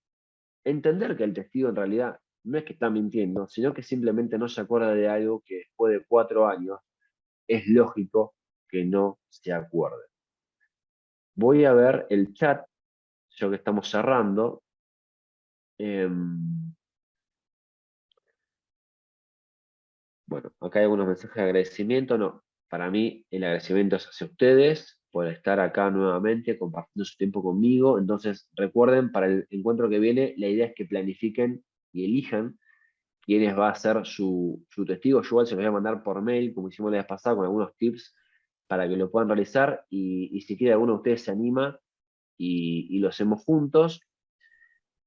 entender que el testigo en realidad no es que está mintiendo, sino que simplemente no se acuerda de algo que después de 4 años es lógico que no se acuerde. Voy a ver el chat, ya que estamos cerrando. Bueno, acá hay algunos mensajes de agradecimiento. No, para mí el agradecimiento es hacia ustedes por estar acá nuevamente compartiendo su tiempo conmigo. Entonces, recuerden, para el encuentro que viene, la idea es que planifiquen y elijan quiénes va a ser su testigo. Yo igual se los voy a mandar por mail, como hicimos la vez pasada, con algunos tips para que lo puedan realizar. Y si quiere alguno de ustedes se anima y lo hacemos juntos.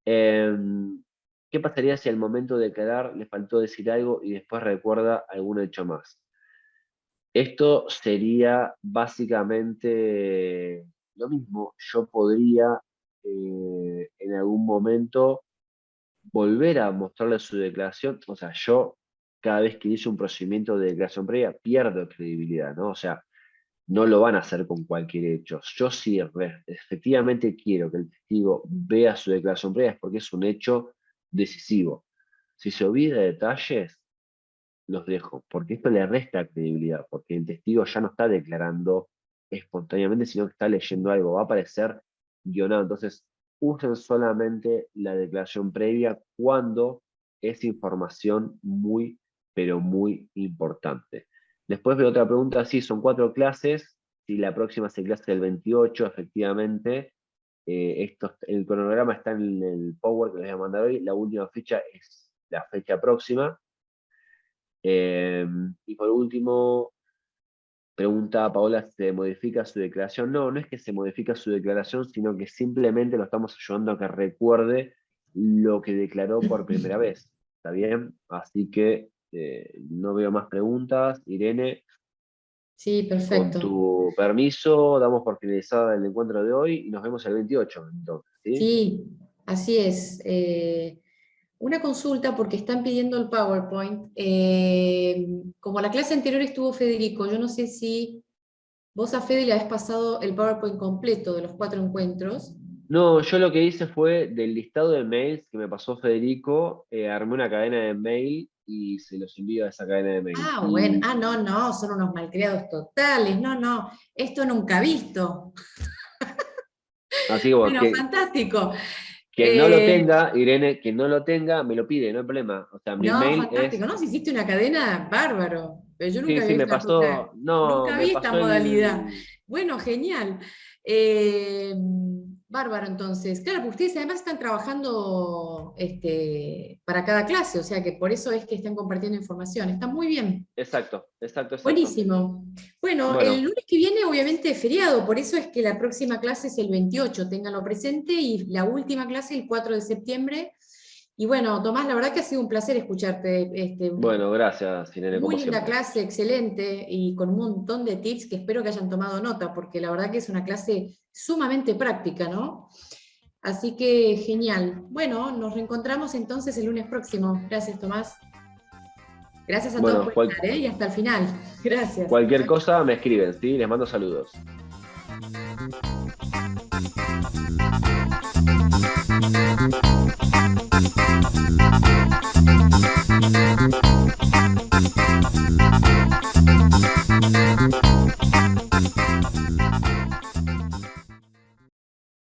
¿Qué pasaría si al momento de declarar le faltó decir algo y después recuerda algún hecho más? Esto sería básicamente lo mismo. Yo podría en algún momento volver a mostrarle su declaración. O sea, yo cada vez que hice un procedimiento de declaración previa pierdo credibilidad, ¿no? O sea, no lo van a hacer con cualquier hecho. Yo sí efectivamente quiero que el testigo vea su declaración previa es porque es un hecho decisivo. Si se olvida de detalles, los dejo, porque esto le resta credibilidad, porque el testigo ya no está declarando espontáneamente, sino que está leyendo algo, va a aparecer guionado. Entonces, usen solamente la declaración previa cuando es información muy, pero muy importante. Después veo otra pregunta, sí, son 4 clases, si la próxima se clase el 28, efectivamente, el cronograma está en el Power que les voy a mandar hoy, la última fecha es la fecha próxima. Y por último, pregunta Paola, ¿se modifica su declaración? No, no es que se modifica su declaración, sino que simplemente lo estamos ayudando a que recuerde lo que declaró por primera vez. ¿Está bien? Así que no veo más preguntas. Irene, Sí, con perfecto. tu permiso, damos por finalizada el encuentro de hoy y nos vemos el 28, entonces, ¿sí? Sí, así es. Una consulta porque están pidiendo el PowerPoint. Como la clase anterior estuvo Federico, yo no sé si Vos a Fede le habés pasado el PowerPoint completo de los 4 encuentros. No, yo lo que hice fue del listado de mails que me pasó Federico, armé una cadena de mail y se los envío a esa cadena de mail. Ah, bueno, Y no, no, son unos malcriados totales, no, no, esto nunca visto. así que bueno, Bueno, fantástico. quien no lo Eh, tenga, Irene, quien no lo tenga, me lo pide, no hay problema. O sea, mi no, mail es, fantástico, ¿no? Si hiciste una cadena, bárbaro. Pero yo sí, nunca sí, había me visto pasó, no, nunca me vi esta pasó modalidad. el, Bueno, genial. Eh, bárbaro, entonces. Claro, porque ustedes además están trabajando para cada clase, o sea que por eso es que están compartiendo información. Está muy bien. exacto, exacto, exacto. Buenísimo. Bueno, el Bueno, lunes que viene obviamente es feriado, por eso es que la próxima clase es el 28, ténganlo presente, y la última clase el 4 de septiembre. Y bueno, Tomás, la verdad que ha sido un placer escucharte. bueno, gracias, Irene, Muy como linda siempre. clase, excelente, y con un montón de tips que espero que hayan tomado nota, porque la verdad que es una clase sumamente práctica, ¿no? Así que genial. Bueno, nos reencontramos entonces el lunes próximo. Gracias, Tomás. Gracias a todos Bueno, por estar, ¿eh? Y hasta el final. Gracias. cualquier Chau, chau. cosa me escriben, ¿sí? Les mando saludos.